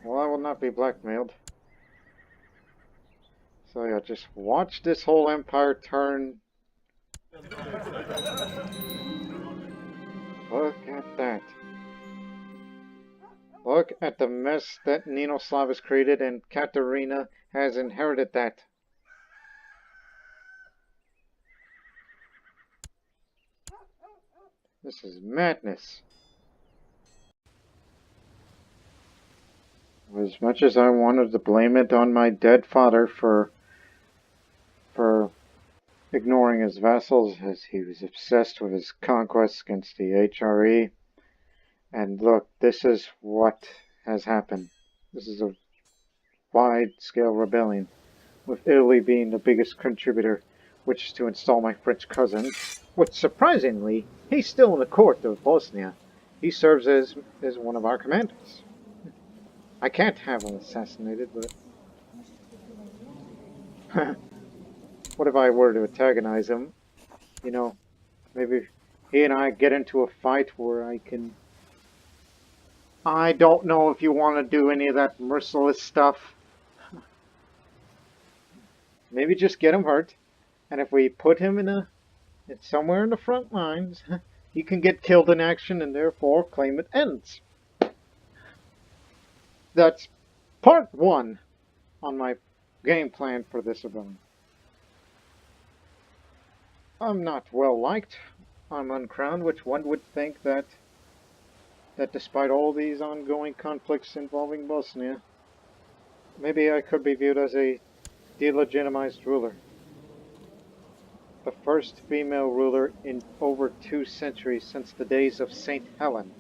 Well, I will not be blackmailed. So yeah, just watch this whole empire turn. Look at that. Look at the mess that Ninoslav has created, and Katerina has inherited that. This is madness. As much as I wanted to blame it on my dead father for ignoring his vassals, as he was obsessed with his conquests against the HRE. And look, this is what has happened. This is a wide-scale rebellion, with Italy being the biggest contributor, which is to install my French cousin, which surprisingly, he's still in the court of Bosnia. He serves as one of our commanders. I can't have him assassinated, but... what if I were to antagonize him? You know, maybe he and I get into a fight where I can... I don't know if you want to do any of that merciless stuff. Maybe just get him hurt, and if we put him in somewhere in the front lines, he can get killed in action and therefore claim it ends. That's part one on my game plan for this event. I'm not well liked. I'm uncrowned, which one would think that despite all these ongoing conflicts involving Bosnia, maybe I could be viewed as a delegitimized ruler. The first female ruler in over 2 centuries since the days of Saint Helen,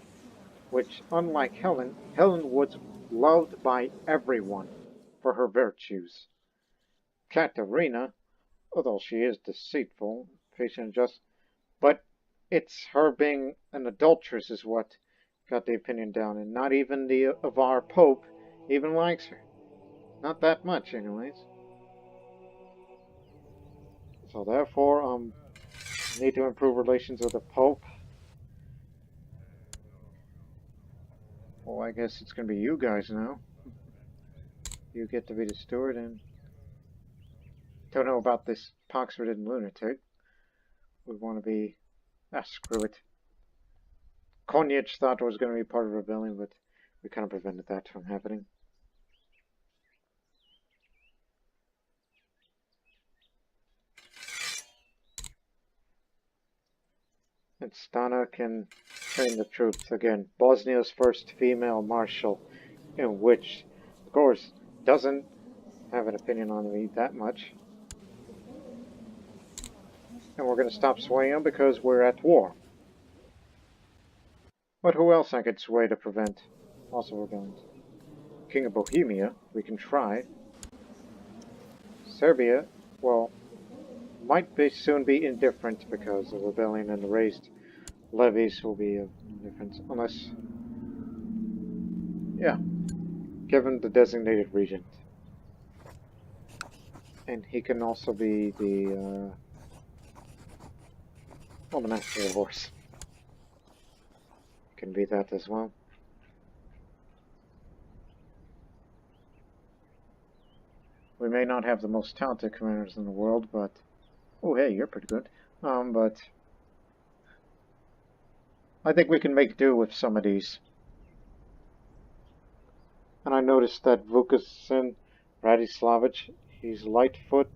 which, unlike Helen was loved by everyone for her virtues. Katerina, although she is deceitful, patient and just, but it's her being an adulteress is what got the opinion down, and not even the of our Pope even likes her. Not that much, anyways. So therefore, need to improve relations with the Pope. Well, I guess it's gonna be you guys now. You get to be the steward, and don't know about this pox-ridden lunatic. We want to be... Ah, screw it. Konyich thought it was going to be part of the rebellion, but we kind of prevented that from happening. And Stana can train the troops again. Bosnia's first female marshal, in which, of course, doesn't have an opinion on me that much. And we're going to stop swaying them because we're at war. But who else I could sway to prevent also rebellions? King of Bohemia, we can try. Serbia, well, might soon be indifferent because the rebellion and the raised levies will be of difference, unless, yeah, given the designated regent. And he can also be the, well, the master of the horse. He can be that as well. We may not have the most talented commanders in the world, but... Oh, hey, you're pretty good. But... I think we can make do with some of these. And I noticed that Vukasin Radislavich, he's Lightfoot,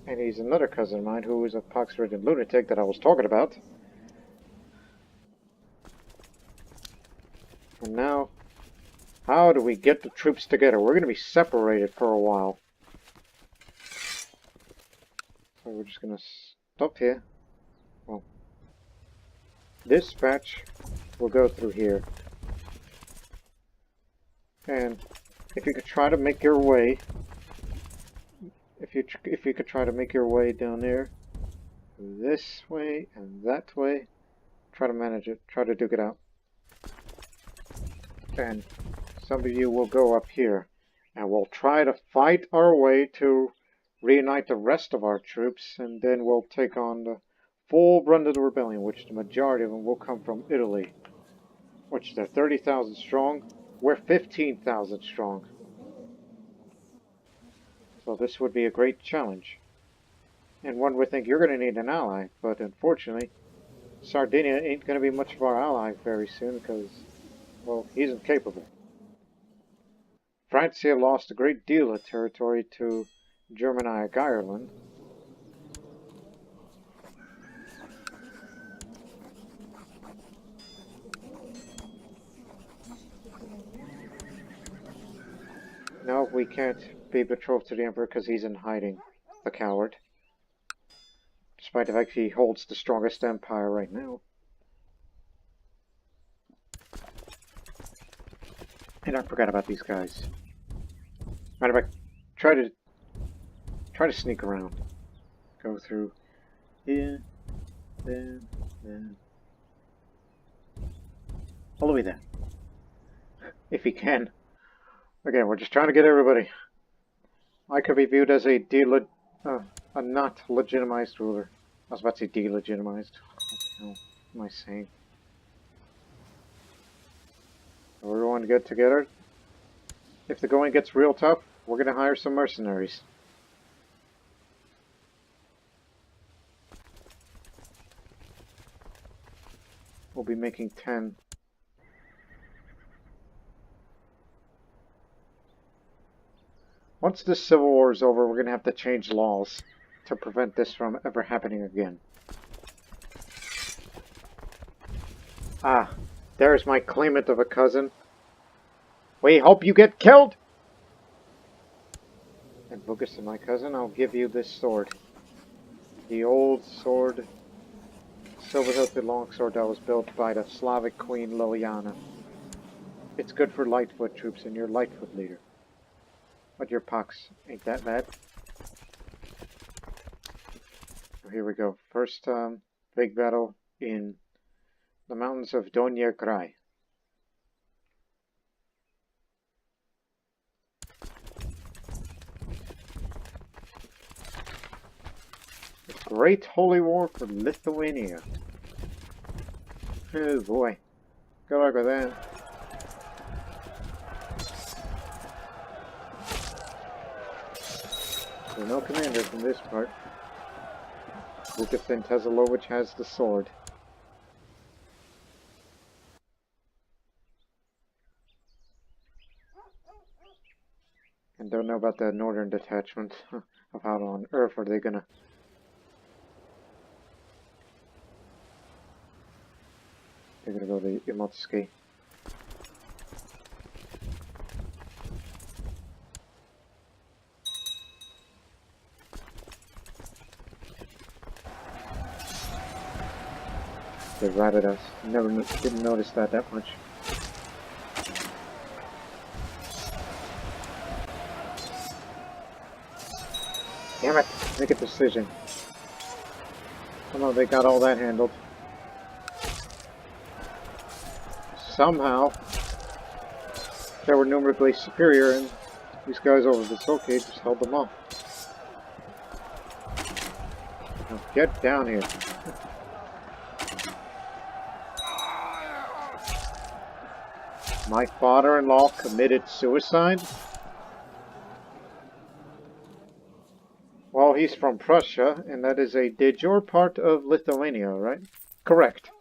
and he's another cousin of mine who is a pox-ridden lunatic that I was talking about. And now, how do we get the troops together? We're going to be separated for a while. So we're just going to stop here. Well, this patch will go through here. And if you could try to make your way, if you could try to make your way down there, this way and that way, try to manage it, try to duke it out. And some of you will go up here, and we'll try to fight our way to reunite the rest of our troops, and then we'll take on the full brunt of the rebellion, which the majority of them will come from Italy, which they're 30,000 strong. We're 15,000 strong. So this would be a great challenge. And one would think you're going to need an ally, but unfortunately, Sardinia ain't going to be much of our ally very soon because, well, he's incapable. Francia lost a great deal of territory to Germanic Ireland. No, we can't be betrothed to the Emperor because he's in hiding, the coward. Despite the fact he holds the strongest empire right now. And I forgot about these guys. Matter of fact, try to sneak around. Go through here, there, there. All the way there. If he can. Again, we're just trying to get everybody. I could be viewed as a not legitimized ruler. I was about to say delegitimized. What the hell am I saying? Everyone get together. If the going gets real tough, we're going to hire some mercenaries. We'll be making 10. Once this civil war is over, we're going to have to change laws to prevent this from ever happening again. Ah, there's my claimant of a cousin. We hope you get killed! And Vukas and my cousin, I'll give you this sword. The old sword, silver-hilted longsword that was built by the Slavic queen Liliana. It's good for Lightfoot troops and your Lightfoot leader. But your pox ain't that bad. Here we go. First big battle in the mountains of Donja Kraj. The Great Holy War for Lithuania. Oh boy. Good luck with that. There are no commanders in this part. Lucas and Tezalovic has the sword. And don't know about the northern detachment. Of how on earth are they gonna... They're gonna go to Imotski. They routed us. Didn't notice that much. Damn it! Make a decision. Somehow they got all that handled. Somehow they were numerically superior, and these guys over the Soke just held them off. Now get down here. My father-in-law committed suicide? Well, he's from Prussia, and that is a de jure part of Lithuania, right? Correct.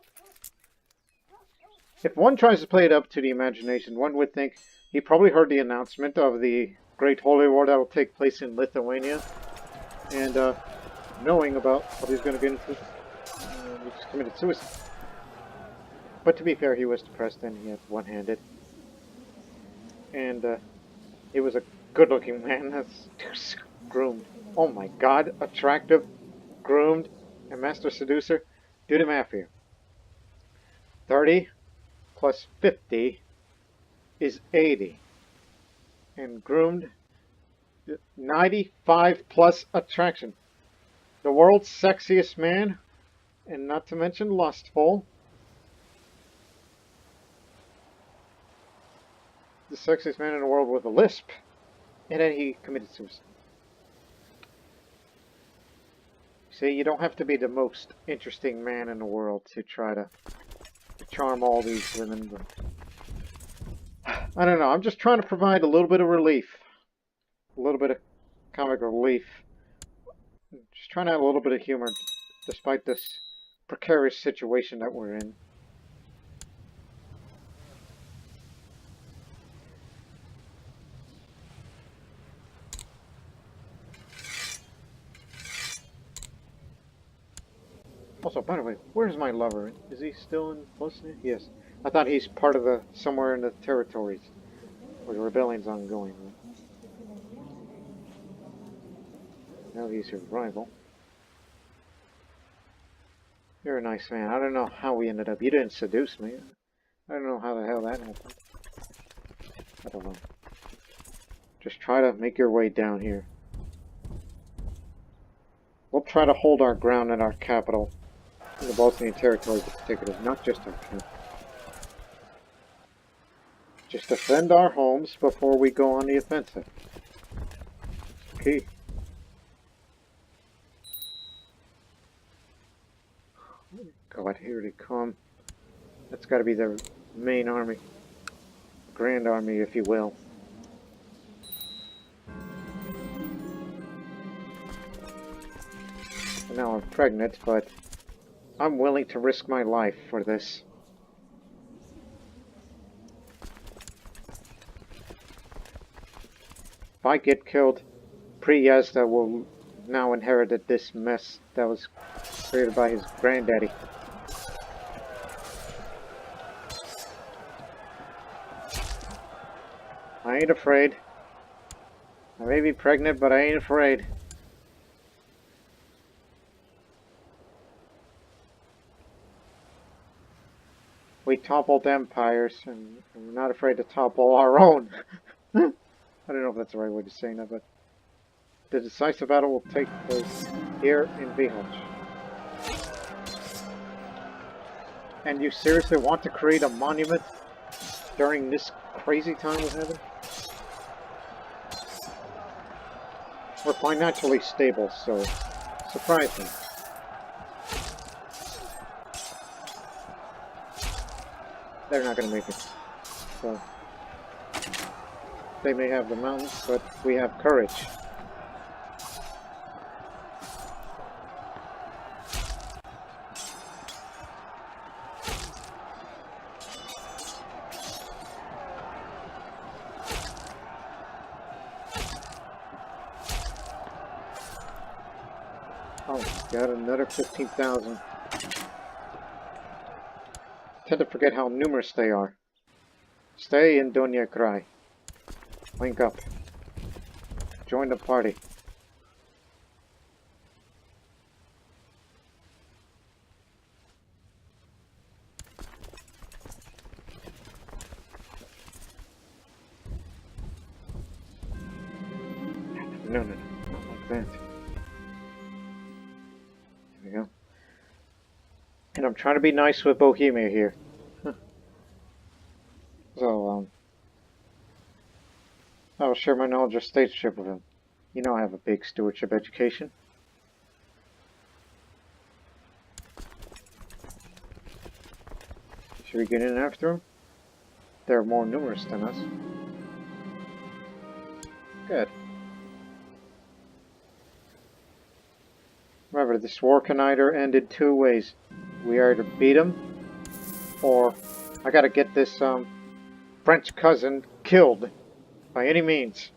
If one tries to play it up to the imagination, one would think he probably heard the announcement of the Great Holy War that will take place in Lithuania, and knowing about what he's going to get into, he just committed suicide. But to be fair, he was depressed and he had one-handed. And he was a good-looking man. That's groomed. Oh my god, attractive, groomed, and master seducer. Do the math here. 30 plus 50 is 80. And groomed, 95 plus attraction. The world's sexiest man, and not to mention lustful. The sexiest man in the world with a lisp. And then he committed suicide. See, you don't have to be the most interesting man in the world to try to charm all these women. But I don't know, I'm just trying to provide a little bit of relief. A little bit of comic relief. Just trying to have a little bit of humor despite this precarious situation that we're in. Also, by the way, where's my lover? Is he still in Bosnia? Yes. I thought he's part of the, somewhere in the territories where the rebellion's ongoing. Now he's your rival. You're a nice man. I don't know how we ended up. You didn't seduce me. I don't know how the hell that happened. I don't know. Just try to make your way down here. We'll try to hold our ground in our capital. In the Bosnian territories in particular, not just our camp. Just defend our homes before we go on the offensive. Okay. God, here they come. That's got to be the main army. Grand army, if you will. And now I'm pregnant, but I'm willing to risk my life for this. If I get killed, Priyazda will now inherit this mess that was created by his granddaddy. I ain't afraid. I may be pregnant, but I ain't afraid. We toppled empires, and we're not afraid to topple our own. I don't know if that's the right way to say that, but the decisive battle will take place here in Bihać. And you seriously want to create a monument during this crazy time of heaven? We're financially stable, so surprise me. They're not going to make it. So they may have the mountains, but we have courage. Got another 15,000. Tend to forget how numerous they are. Stay in Donya Kraj. Link up. Join the party. No, not like that. There we go. And I'm trying to be nice with Bohemia here. So, I'll share my knowledge of stateship with him. You know I have a big stewardship education. Should we get in after him? They're more numerous than us. Good. Remember, this war can either end in two ways. We either beat him, or I gotta get this French cousin killed by any means.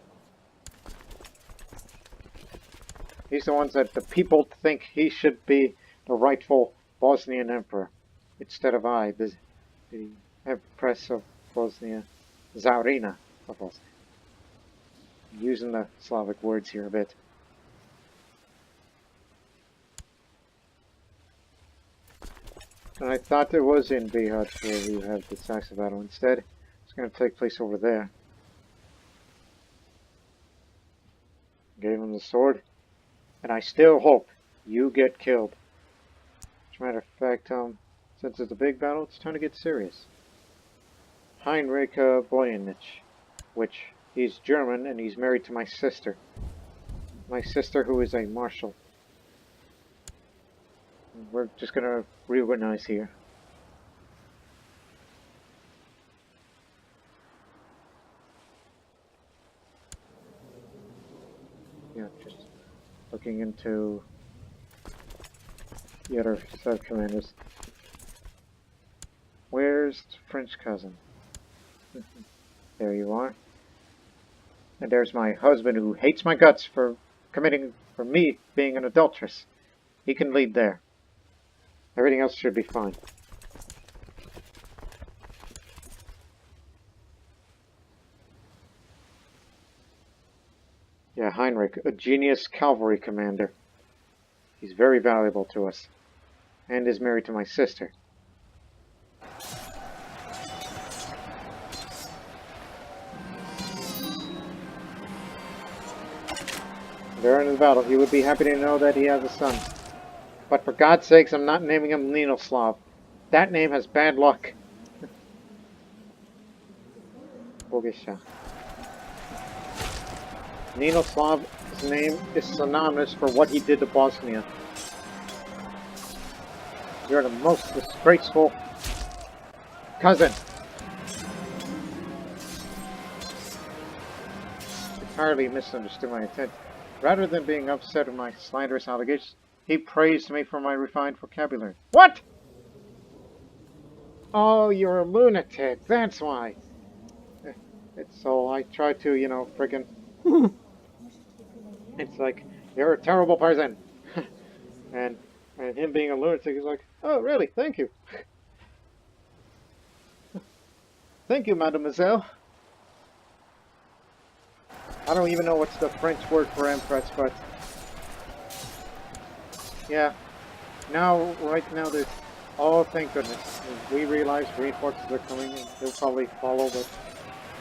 He's the ones that the people think he should be the rightful Bosnian emperor, instead of I, the Empress of Bosnia, Tsarina of Bosnia. I'm using the Slavic words here a bit. And I thought there was in Bihać where we have the decisive battle. Instead, it's going to take place over there. Gave him the sword, and I still hope you get killed. As a matter of fact, since it's a big battle, it's time to get serious. Heinrich Boyanich, which he's German and he's married to my sister. My sister, who is a marshal. We're just gonna reorganize here. Yeah, just looking into the other sub-commanders. Where's the French cousin? There you are. And there's my husband who hates my guts for me being an adulteress. He can lead there. Everything else should be fine. Yeah, Heinrich, a genius cavalry commander. He's very valuable to us. And is married to my sister. During the battle, he would be happy to know that he has a son. But for God's sakes, I'm not naming him Ninoslav. That name has bad luck. Bogisha. Ninoslav's name is synonymous for what he did to Bosnia. You're the most disgraceful cousin. Entirely misunderstood my intent. Rather than being upset at my slanderous allegations, he praised me for my refined vocabulary. What? Oh, you're a lunatic. That's why. It's so I try to, you know, friggin'. It's like, you're a terrible person. and him being a lunatic is like, oh, really? Thank you. Thank you, mademoiselle. I don't even know what's the French word for empress, but yeah. Right now, there's... Oh, thank goodness. We realize reinforcements are coming, and they'll probably follow, but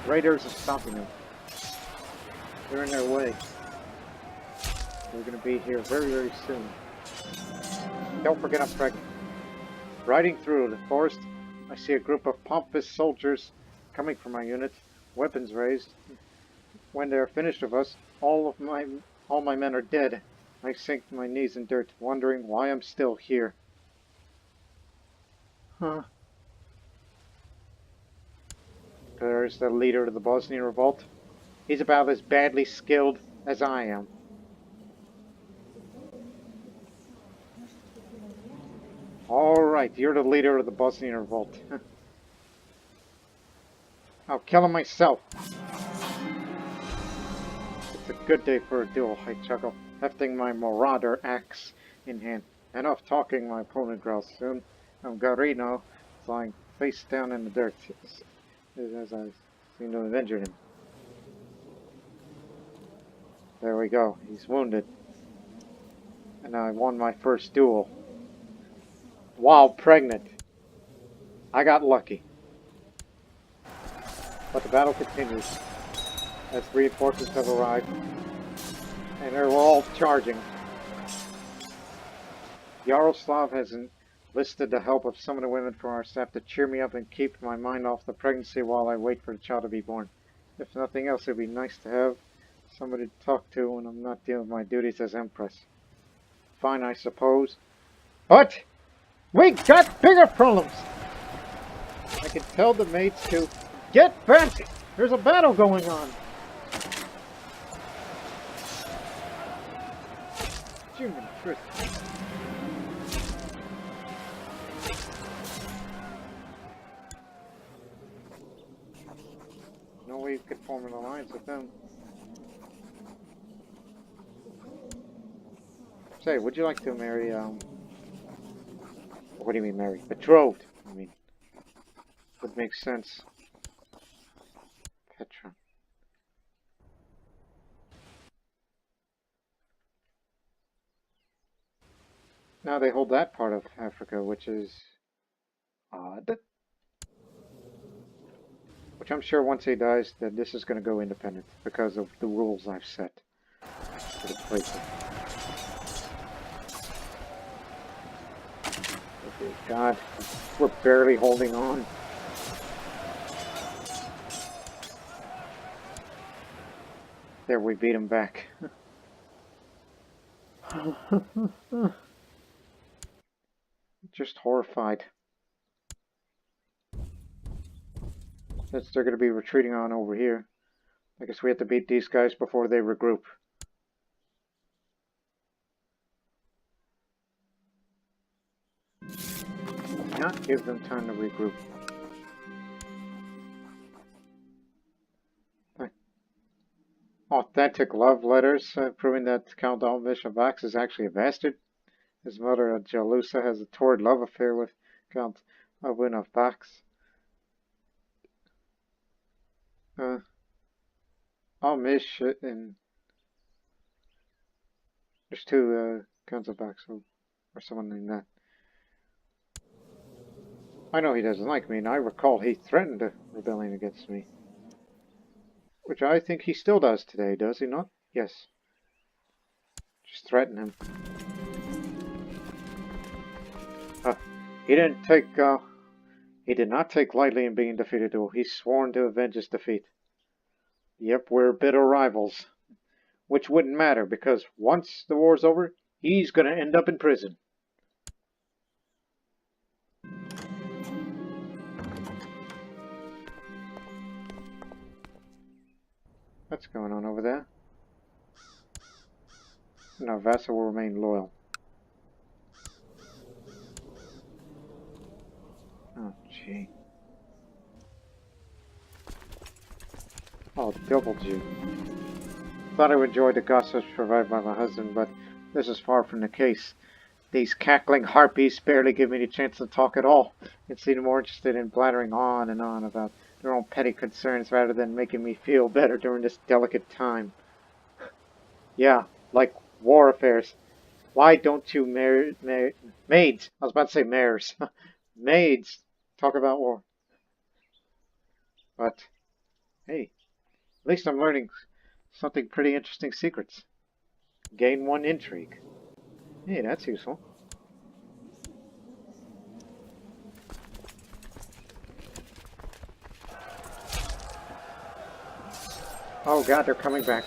raiders are stopping them. They're in their way. We're going to be here very, very soon. Don't forget I'm pregnant. Riding through the forest, I see a group of pompous soldiers coming from my unit, weapons raised. When they are finished with us, all my men are dead. I sink to my knees in dirt, wondering why I'm still here. Huh. There's the leader of the Bosnian revolt. He's about as badly skilled as I am. Alright, you're the leader of the Bosnian revolt. I'll kill him myself. It's a good day for a duel, I chuckle, hefting my marauder axe in hand. Enough talking, my opponent growls. Soon, Garino, lying face down in the dirt, as I seem to have injured him. There we go, he's wounded. And I won my first duel. While pregnant. I got lucky. But the battle continues, as reinforcements have arrived. And they're all charging. Yaroslav has enlisted the help of some of the women from our staff to cheer me up and keep my mind off the pregnancy while I wait for the child to be born. If nothing else, it'd be nice to have somebody to talk to when I'm not dealing with my duties as Empress. Fine, I suppose. But we got bigger problems! I can tell the maids to get back! There's a battle going on! Human truth. No way you could form an alliance with them. Say, would you like to marry, what do you mean marry? Betrothed, I mean. Would make sense. Petra. Now they hold that part of Africa, which is odd. Which I'm sure once he dies, that this is going to go independent because of the rules I've set for the places. Oh God, we're barely holding on. There, we beat him back. Just horrified. Since they're going to be retreating on over here. I guess we have to beat these guys before they regroup. Not give them time to regroup. Authentic love letters proving that Count Alvish of Vax is actually a bastard. His mother, Jalusa, has a torrid love affair with Count Alvin of Vax. Almish and there's two Counts of Vax or someone named that. I know he doesn't like me, and I recall he threatened a rebellion against me. Which I think he still does today, does he not? Yes. Just threaten him. He did not take lightly in being defeated, though. He's sworn to avenge his defeat. Yep, we're bitter rivals. Which wouldn't matter, because once the war's over, he's gonna end up in prison. What's going on over there? No, Vasa will remain loyal. Oh, gee. Oh, double G. Thought I would enjoy the gossips provided by my husband, but this is far from the case. These cackling harpies barely give me the chance to talk at all, and seem more interested in blathering on and on about their own petty concerns rather than making me feel better during this delicate time. Yeah, like war affairs. Why don't you maids, I was about to say mayors, maids, talk about war? But, hey, at least I'm learning something pretty interesting secrets. Gain 1 intrigue. Hey, that's useful. Oh God, they're coming back.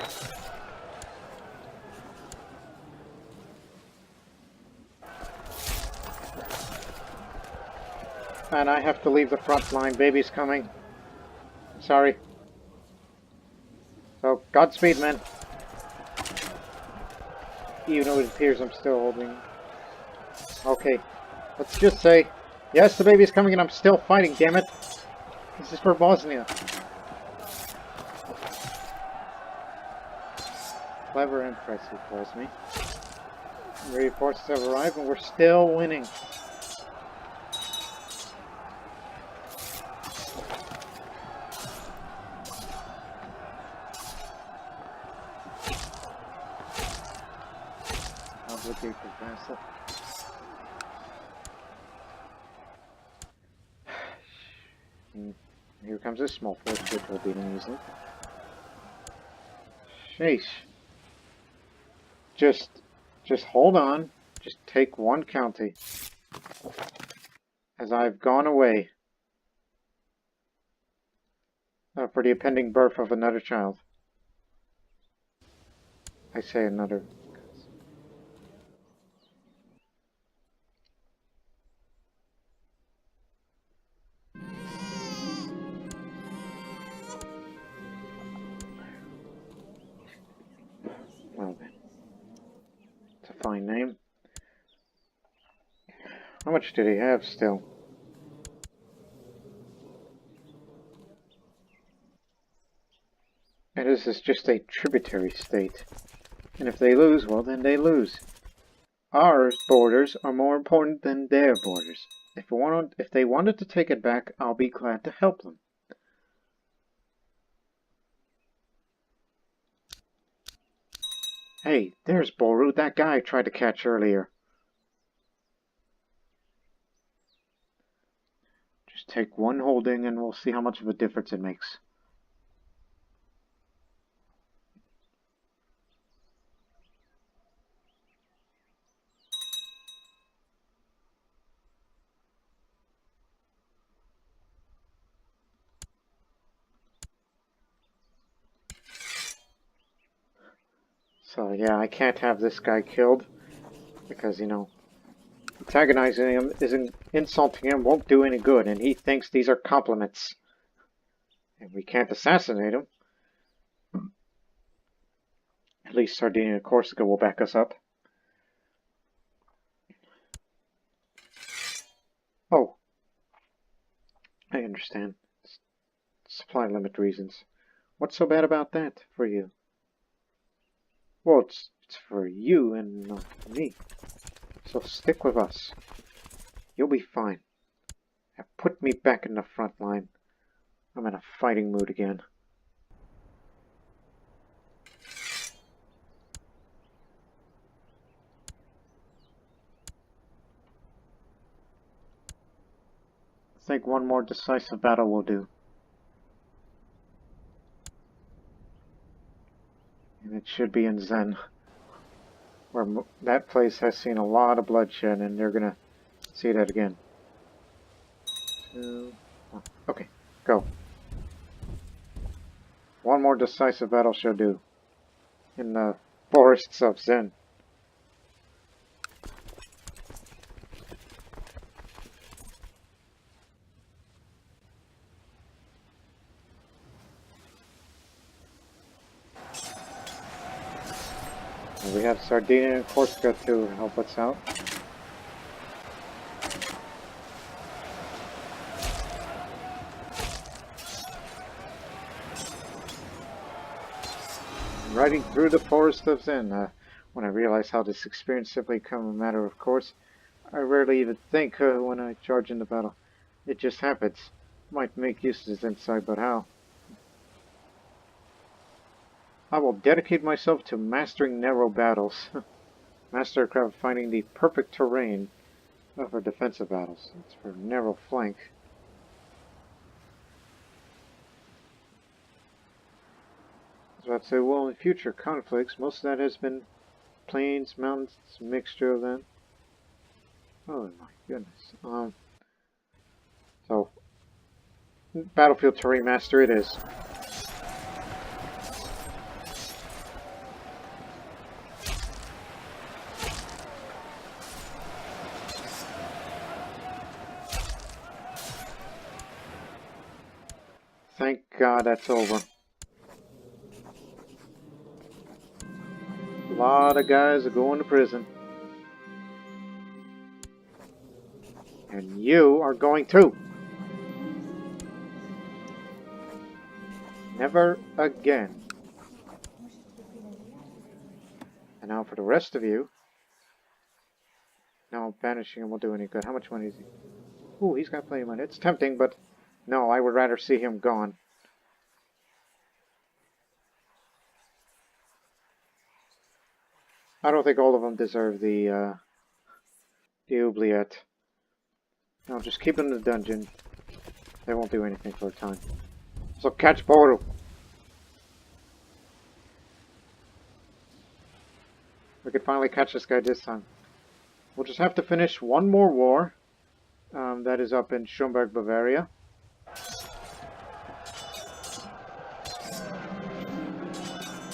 And I have to leave the front line. Baby's coming. Sorry. So, Godspeed, men. Even though it appears I'm still holding. Okay. Let's just say, yes, the baby's coming and I'm still fighting, damn it. This is for Bosnia. Clever Empress, he calls me. Reinforcements have arrived and we're still winning. Obligate the vessel. Here comes this small force, which will beat him easily. Sheesh. Just hold on. Just take one county. As I've gone away. For the impending birth of another child. I say another. Well then. It's a fine name. How much did he have still? And this is just a tributary state. And if they lose, well then they lose. Our borders are more important than their borders. If they wanted to take it back, I'll be glad to help them. Hey, there's Boru, that guy I tried to catch earlier. Just take one holding and we'll see how much of a difference it makes. So yeah, I can't have this guy killed. Because, you know, antagonizing him isn't insulting him won't do any good, and he thinks these are compliments. And we can't assassinate him. At least Sardinia and Corsica will back us up. Oh. I understand. Supply limit reasons. What's so bad about that for you? Well, it's for you and not me. So stick with us. You'll be fine. Now put me back in the front line. I'm in a fighting mood again. I think one more decisive battle will do. And it should be in Zen. Where that place has seen a lot of bloodshed, and they're gonna see that again. 2, 1. Okay, go. One more decisive battle shall do. In the forests of Zen. And we have Sardinia and Corsica to help us out. Riding through the forest of Zen, when I realize how this experience simply become a matter of course, I rarely even think when I charge into battle. It just happens. Might make use of this insight, but how? I will dedicate myself to mastering narrow battles. Mastercraft finding the perfect terrain for defensive battles. It's for narrow flank. I was about to say, well, in future conflicts, most of that has been plains, mountains, mixture of that. Oh my goodness. So, Battlefield Terrain Master it is. Thank God that's over. A lot of guys are going to prison. And you are going too. Never again. And now for the rest of you, No, banishing him won't do any good. How much money is he? Ooh, he's got plenty of money. It's tempting, but no, I would rather see him gone. I don't think all of them deserve the oubliette. No, just keep them in the dungeon. They won't do anything for a time. So catch Boru! We could finally catch this guy this time. We'll just have to finish one more war. That is up in Schomberg, Bavaria.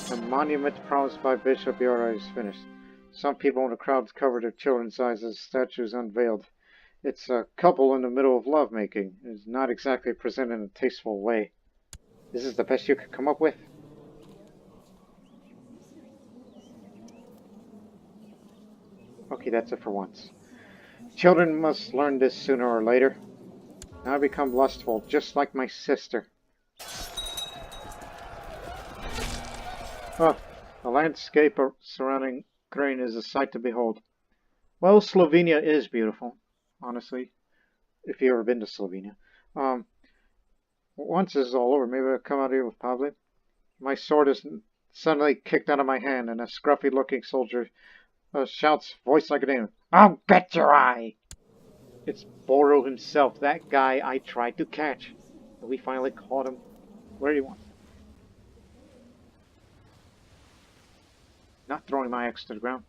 The monument promised by Bishop Yora is finished. Some people in the crowds covered their children's eyes as statues unveiled. It's a couple in the middle of lovemaking. It's not exactly presented in a tasteful way. This is the best you could come up with? Okay, that's it for once. Children must learn this sooner or later. Now I become lustful, just like my sister. Oh, the landscape surrounding Ukraine is a sight to behold. Well, Slovenia is beautiful, honestly. If you've ever been to Slovenia. Once this is all over, maybe I'll come out here with Pavle. My sword is suddenly kicked out of my hand, and a scruffy-looking soldier shouts, voice like a demon, "I'll bet your eye!" It's Boru himself, that guy I tried to catch. And we finally caught him. Where do you want? Not throwing my axe to the ground.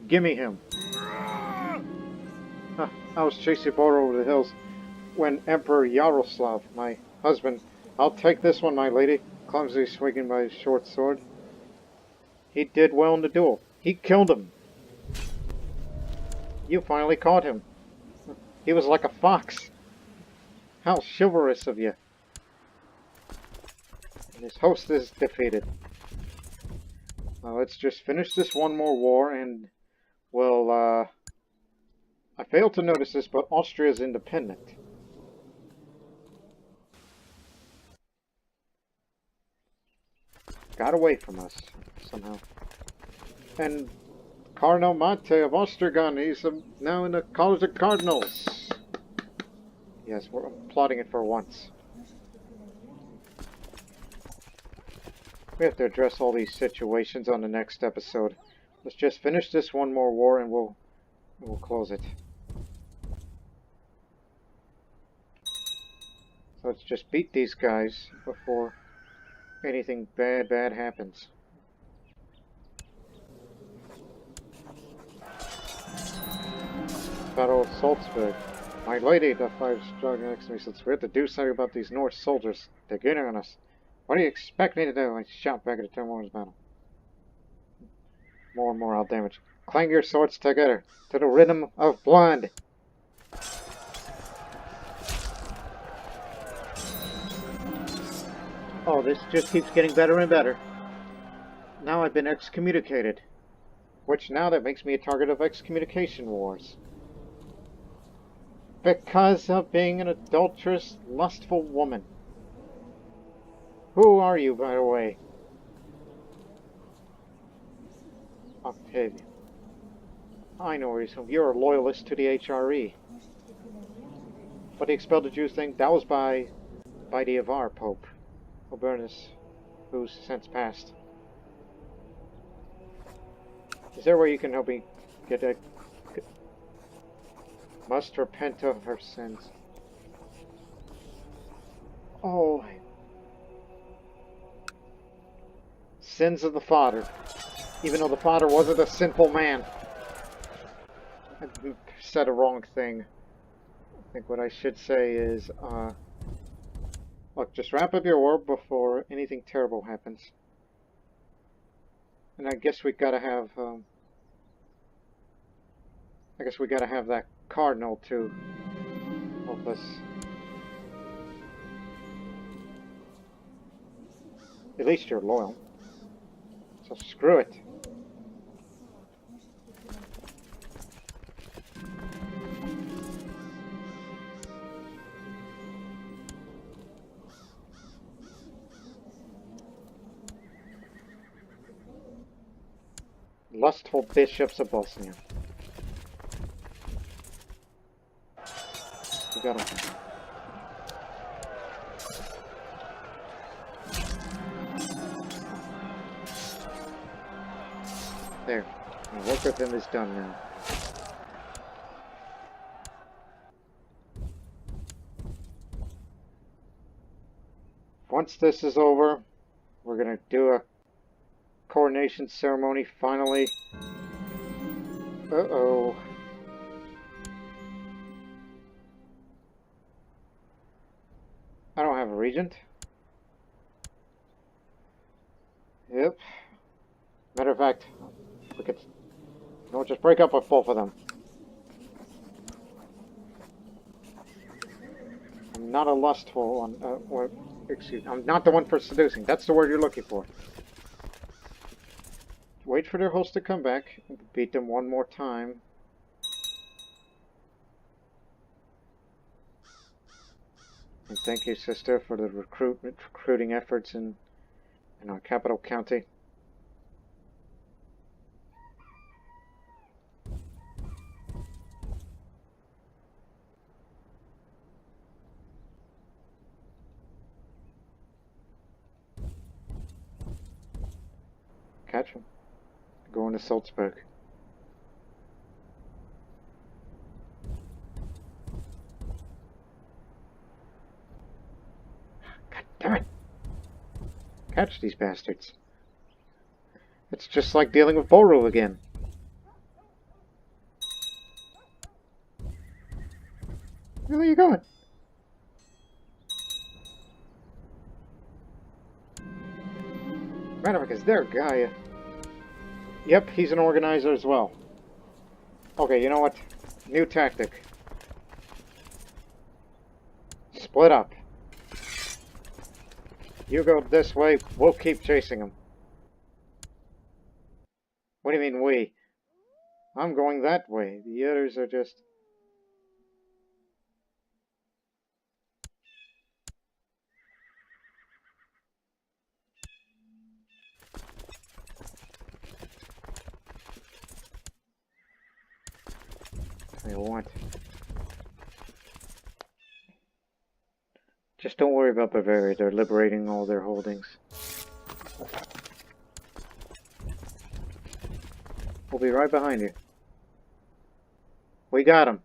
Gimme him. I was chasing Boru over the hills when Emperor Yaroslav, my husband, "I'll take this one, my lady," clumsily swinging my short sword. He did well in the duel. He killed him. You finally caught him. He was like a fox. How chivalrous of you. And his host is defeated. Now let's just finish this one more war and we'll, I failed to notice this, but Austria is independent. Got away from us, somehow. And Cardinal Mate of Ostragon, he's now in the College of Cardinals. Yes, we're plotting it for once. We have to address all these situations on the next episode. Let's just finish this one more war and we'll close it. So let's just beat these guys before anything bad happens. Battle of Salzburg. My lady, the five struggling next to me says, "We have to do something about these Norse soldiers. They're getting on us." "What do you expect me to do?" I shout back at the Termor's battle. More and more I'll damage. "Clang your swords together to the rhythm of blood." Oh, this just keeps getting better and better. Now I've been excommunicated. Which now that makes me a target of excommunication wars. Because of being an adulterous, lustful woman. Who are you, by the way? Octavia. I know where he's from. You're a loyalist to the HRE. But the expelled the Jews thing, that was by the Avar Pope, Obernus, who's since passed. Is there a way you can help me get that? Must repent of her sins. Oh. Sins of the father. Even though the father wasn't a sinful man. I said a wrong thing. I think what I should say is, look, just wrap up your war before anything terrible happens. And I guess we gotta have, that cardinal to help us. At least you're loyal. So screw it. lustful bishops of Bosnia. We got him. There. My work with him is done now. Once this is over, we're gonna do a coronation ceremony finally. Uh-oh. I don't have a regent. Yep. Matter of fact, we could, just break up with both of them. I'm not a lustful one. I'm not the one for seducing. That's the word you're looking for. Wait for their host to come back. Beat them one more time. And thank you, sister, for the recruiting efforts in our capital county. Catch him. Going to Salzburg. God damn it! Catch these bastards. It's just like dealing with Boru again. Where are you going? Matter is there, guy. Yep, he's an organizer as well. Okay, you know what? New tactic. Split up. You go this way, we'll keep chasing him. What do you mean, we? I'm going that way. The others are just... I want. Just don't worry about Bavaria. They're liberating all their holdings. We'll be right behind you. We got him.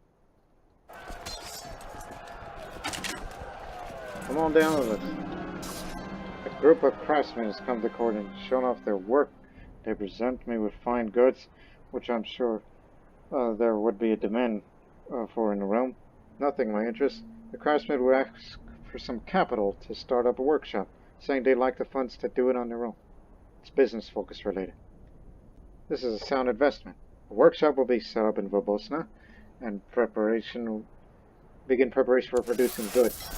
Come on down with us. A group of craftsmen has come to court and shown off their work. They present me with fine goods, which I'm sure there would be a demand for in the realm. Nothing my interest. The craftsmen would ask for some capital to start up a workshop, saying they lack the funds to do it on their own. It's business focus related. This is a sound investment. A workshop will be set up in Bosnia, and begin preparation for producing goods.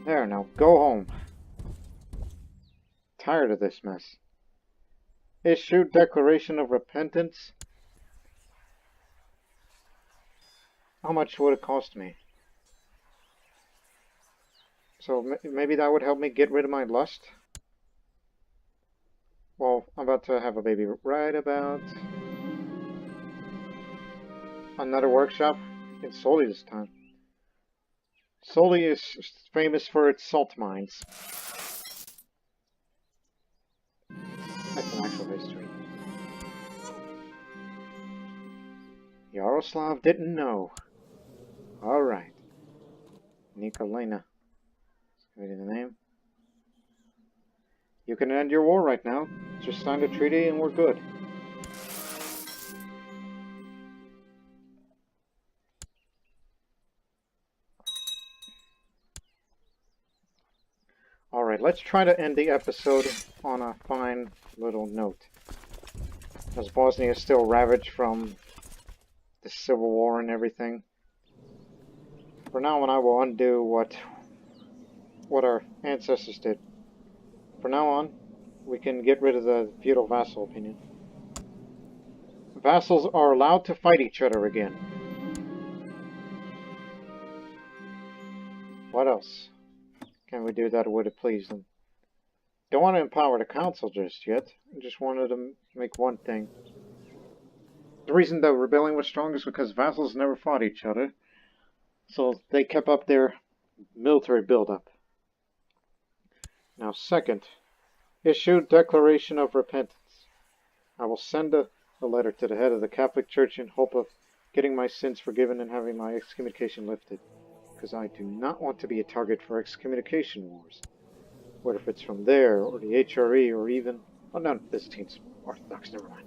There, now go home. Tired of this mess. Issue declaration of repentance. How much would it cost me? So maybe that would help me get rid of my lust. Well, I'm about to have a baby right about. Another workshop in Soli this time. Soli is famous for its salt mines. That's an actual history. Yaroslav didn't know. Alright. Nikolina. Reading the name. You can end your war right now. Just sign the treaty and we're good. Alright, let's try to end the episode on a fine little note. As Bosnia is still ravaged from the civil war and everything. For now on, I will undo what our ancestors did. For now on, we can get rid of the feudal vassal opinion. Vassals are allowed to fight each other again. What else? Can we do that would it please them? Don't want to empower the council just yet. I just wanted to make one thing. The reason the rebellion was strong is because vassals never fought each other. So they kept up their military buildup. Now second, issue Declaration of Repentance. I will send a letter to the head of the Catholic Church in hope of getting my sins forgiven and having my excommunication lifted. Because I do not want to be a target for excommunication wars. Whether if it's from there, or the HRE, or even... Oh no, Byzantine's Orthodox, never mind.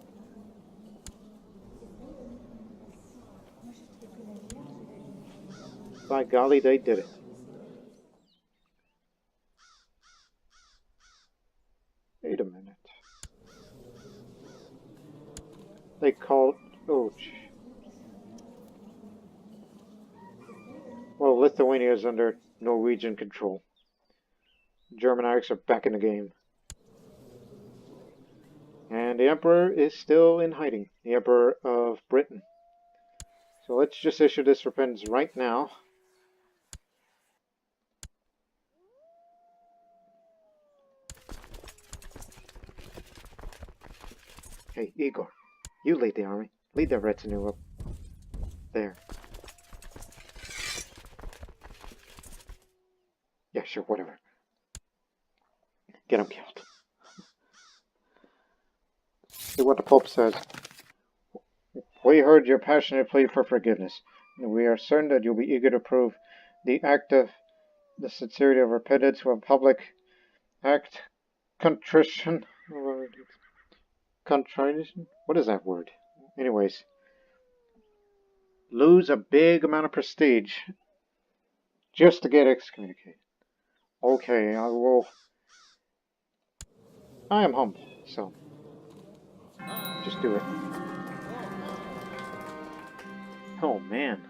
By golly, they did it. Wait a minute. They called... Oh, well, Lithuania is under Norwegian control. German Irish are back in the game. And the Emperor is still in hiding. The Emperor of Britain. So let's just issue this repentance right now. Hey, Igor. You lead the army. Lead the retinue up there. Yeah, sure, whatever. Get him killed. See what the Pope says. We heard your passionate plea for forgiveness, and we are certain that you'll be eager to prove the act of the sincerity of repentance to a public act. Contrition? Contrition? What is that word? Anyways. Lose a big amount of prestige just to get excommunicated. Okay, I will... I am humble, so... just do it. Oh man.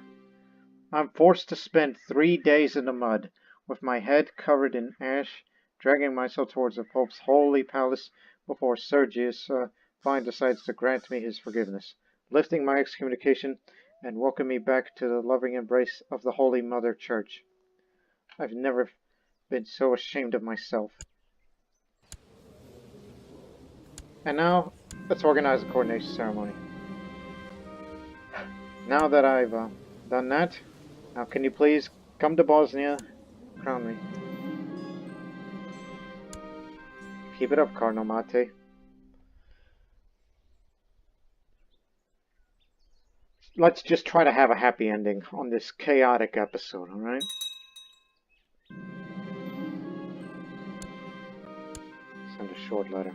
I'm forced to spend 3 days in the mud, with my head covered in ash, dragging myself towards the Pope's holy palace before Sergius finally decides to grant me his forgiveness, lifting my excommunication and welcome me back to the loving embrace of the Holy Mother Church. I've never been so ashamed of myself. And now, let's organize a coordination ceremony. Now that I've done that, now can you please come to Bosnia, crown me. Keep it up, Cardinal Mate. Let's just try to have a happy ending on this chaotic episode, alright? Send a short letter.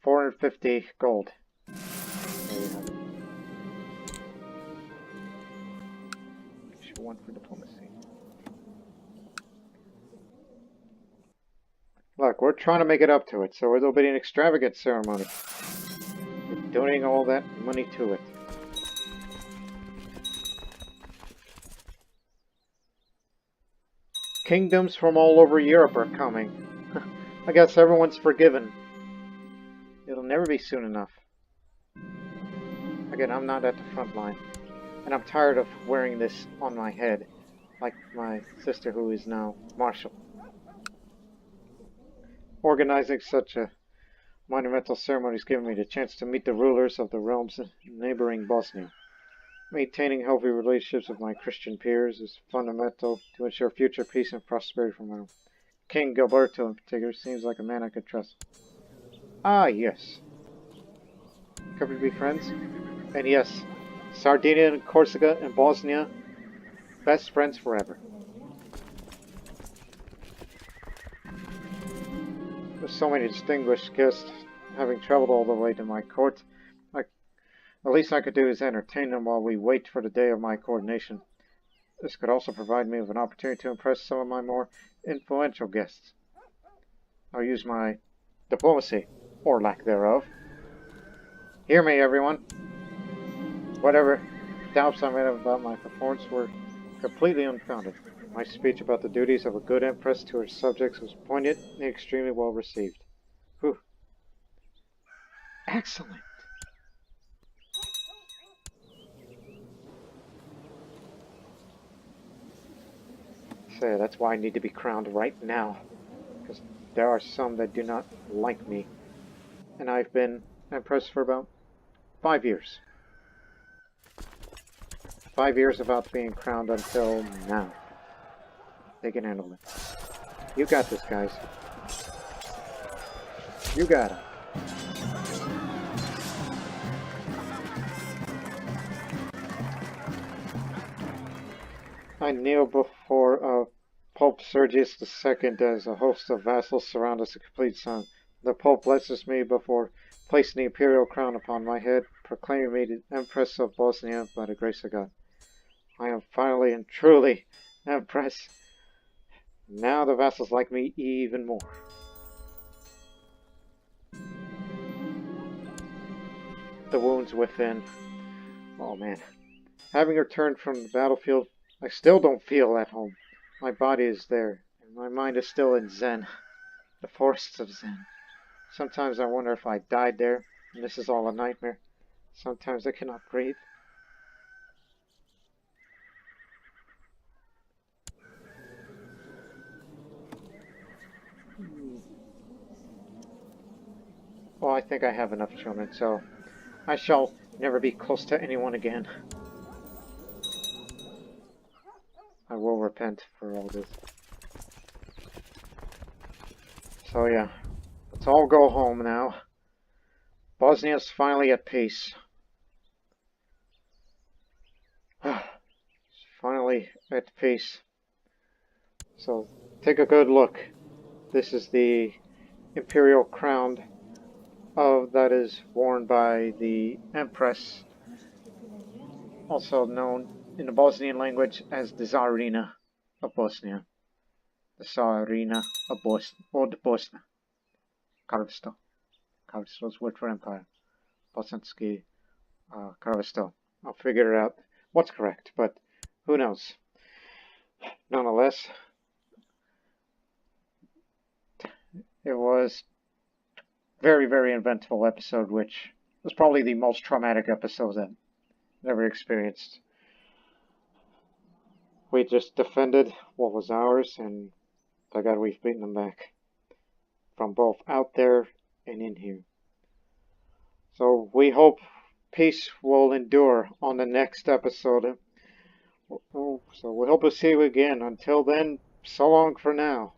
450 gold. There you have it. Issue 1 for diplomacy. Look, we're trying to make it up to it, so it'll be an extravagant ceremony. We're donating all that money to it. Kingdoms from all over Europe are coming. I guess everyone's forgiven. It'll never be soon enough. Again, I'm not at the front line. And I'm tired of wearing this on my head. Like my sister who is now Marshal. Organizing such a monumental ceremony has given me the chance to meet the rulers of the realms neighboring Bosnia. Maintaining healthy relationships with my Christian peers is fundamental to ensure future peace and prosperity for my King Gilberto in particular seems like a man I could trust. Ah, yes. Could we be friends? And yes, Sardinia and Corsica and Bosnia, best friends forever. There's so many distinguished guests, having traveled all the way to my court. The least I could do is entertain them while we wait for the day of my coronation. This could also provide me with an opportunity to impress some of my more influential guests. I'll use my diplomacy, or lack thereof. Hear me, everyone. Whatever doubts I may have about my performance were completely unfounded. My speech about the duties of a good empress to her subjects was poignant and extremely well received. Whew. Excellent. say, that's why I need to be crowned right now. Because there are some that do not like me. And I've been Empress for about 5 years. 5 years without being crowned until now. They can handle it. You got this, guys. You got it. I kneel before Pope Sergius II as a host of vassals surround us a complete sun. The Pope blesses me before placing the imperial crown upon my head, proclaiming me the Empress of Bosnia by the grace of God. I am finally and truly Empress. Now the vassals like me even more. The wounds within. Oh man. Having returned from the battlefield, I still don't feel at home. My body is there, and my mind is still in Zen. The forests of Zen. Sometimes I wonder if I died there, and this is all a nightmare. Sometimes I cannot breathe. Well, I think I have enough children, so I shall never be close to anyone again. I will repent for all this. So yeah, let's all go home now. Bosnia's finally at peace. Finally at peace. So take a good look. This is the imperial crown that is worn by the Empress, also known in the Bosnian language as the Tsarina of Bosnia. The Tsarina of Bosnia, or the Bosnia. Karvisto. Karvisto is word for empire. Bosanski Karvisto. I'll figure out what's correct, but who knows. Nonetheless, it was very, very eventful episode, which was probably the most traumatic episode that I've ever experienced. We just defended what was ours, and by God, we've beaten them back. From both out there and in here. So we hope peace will endure on the next episode. So we hope to see you again. Until then, so long for now.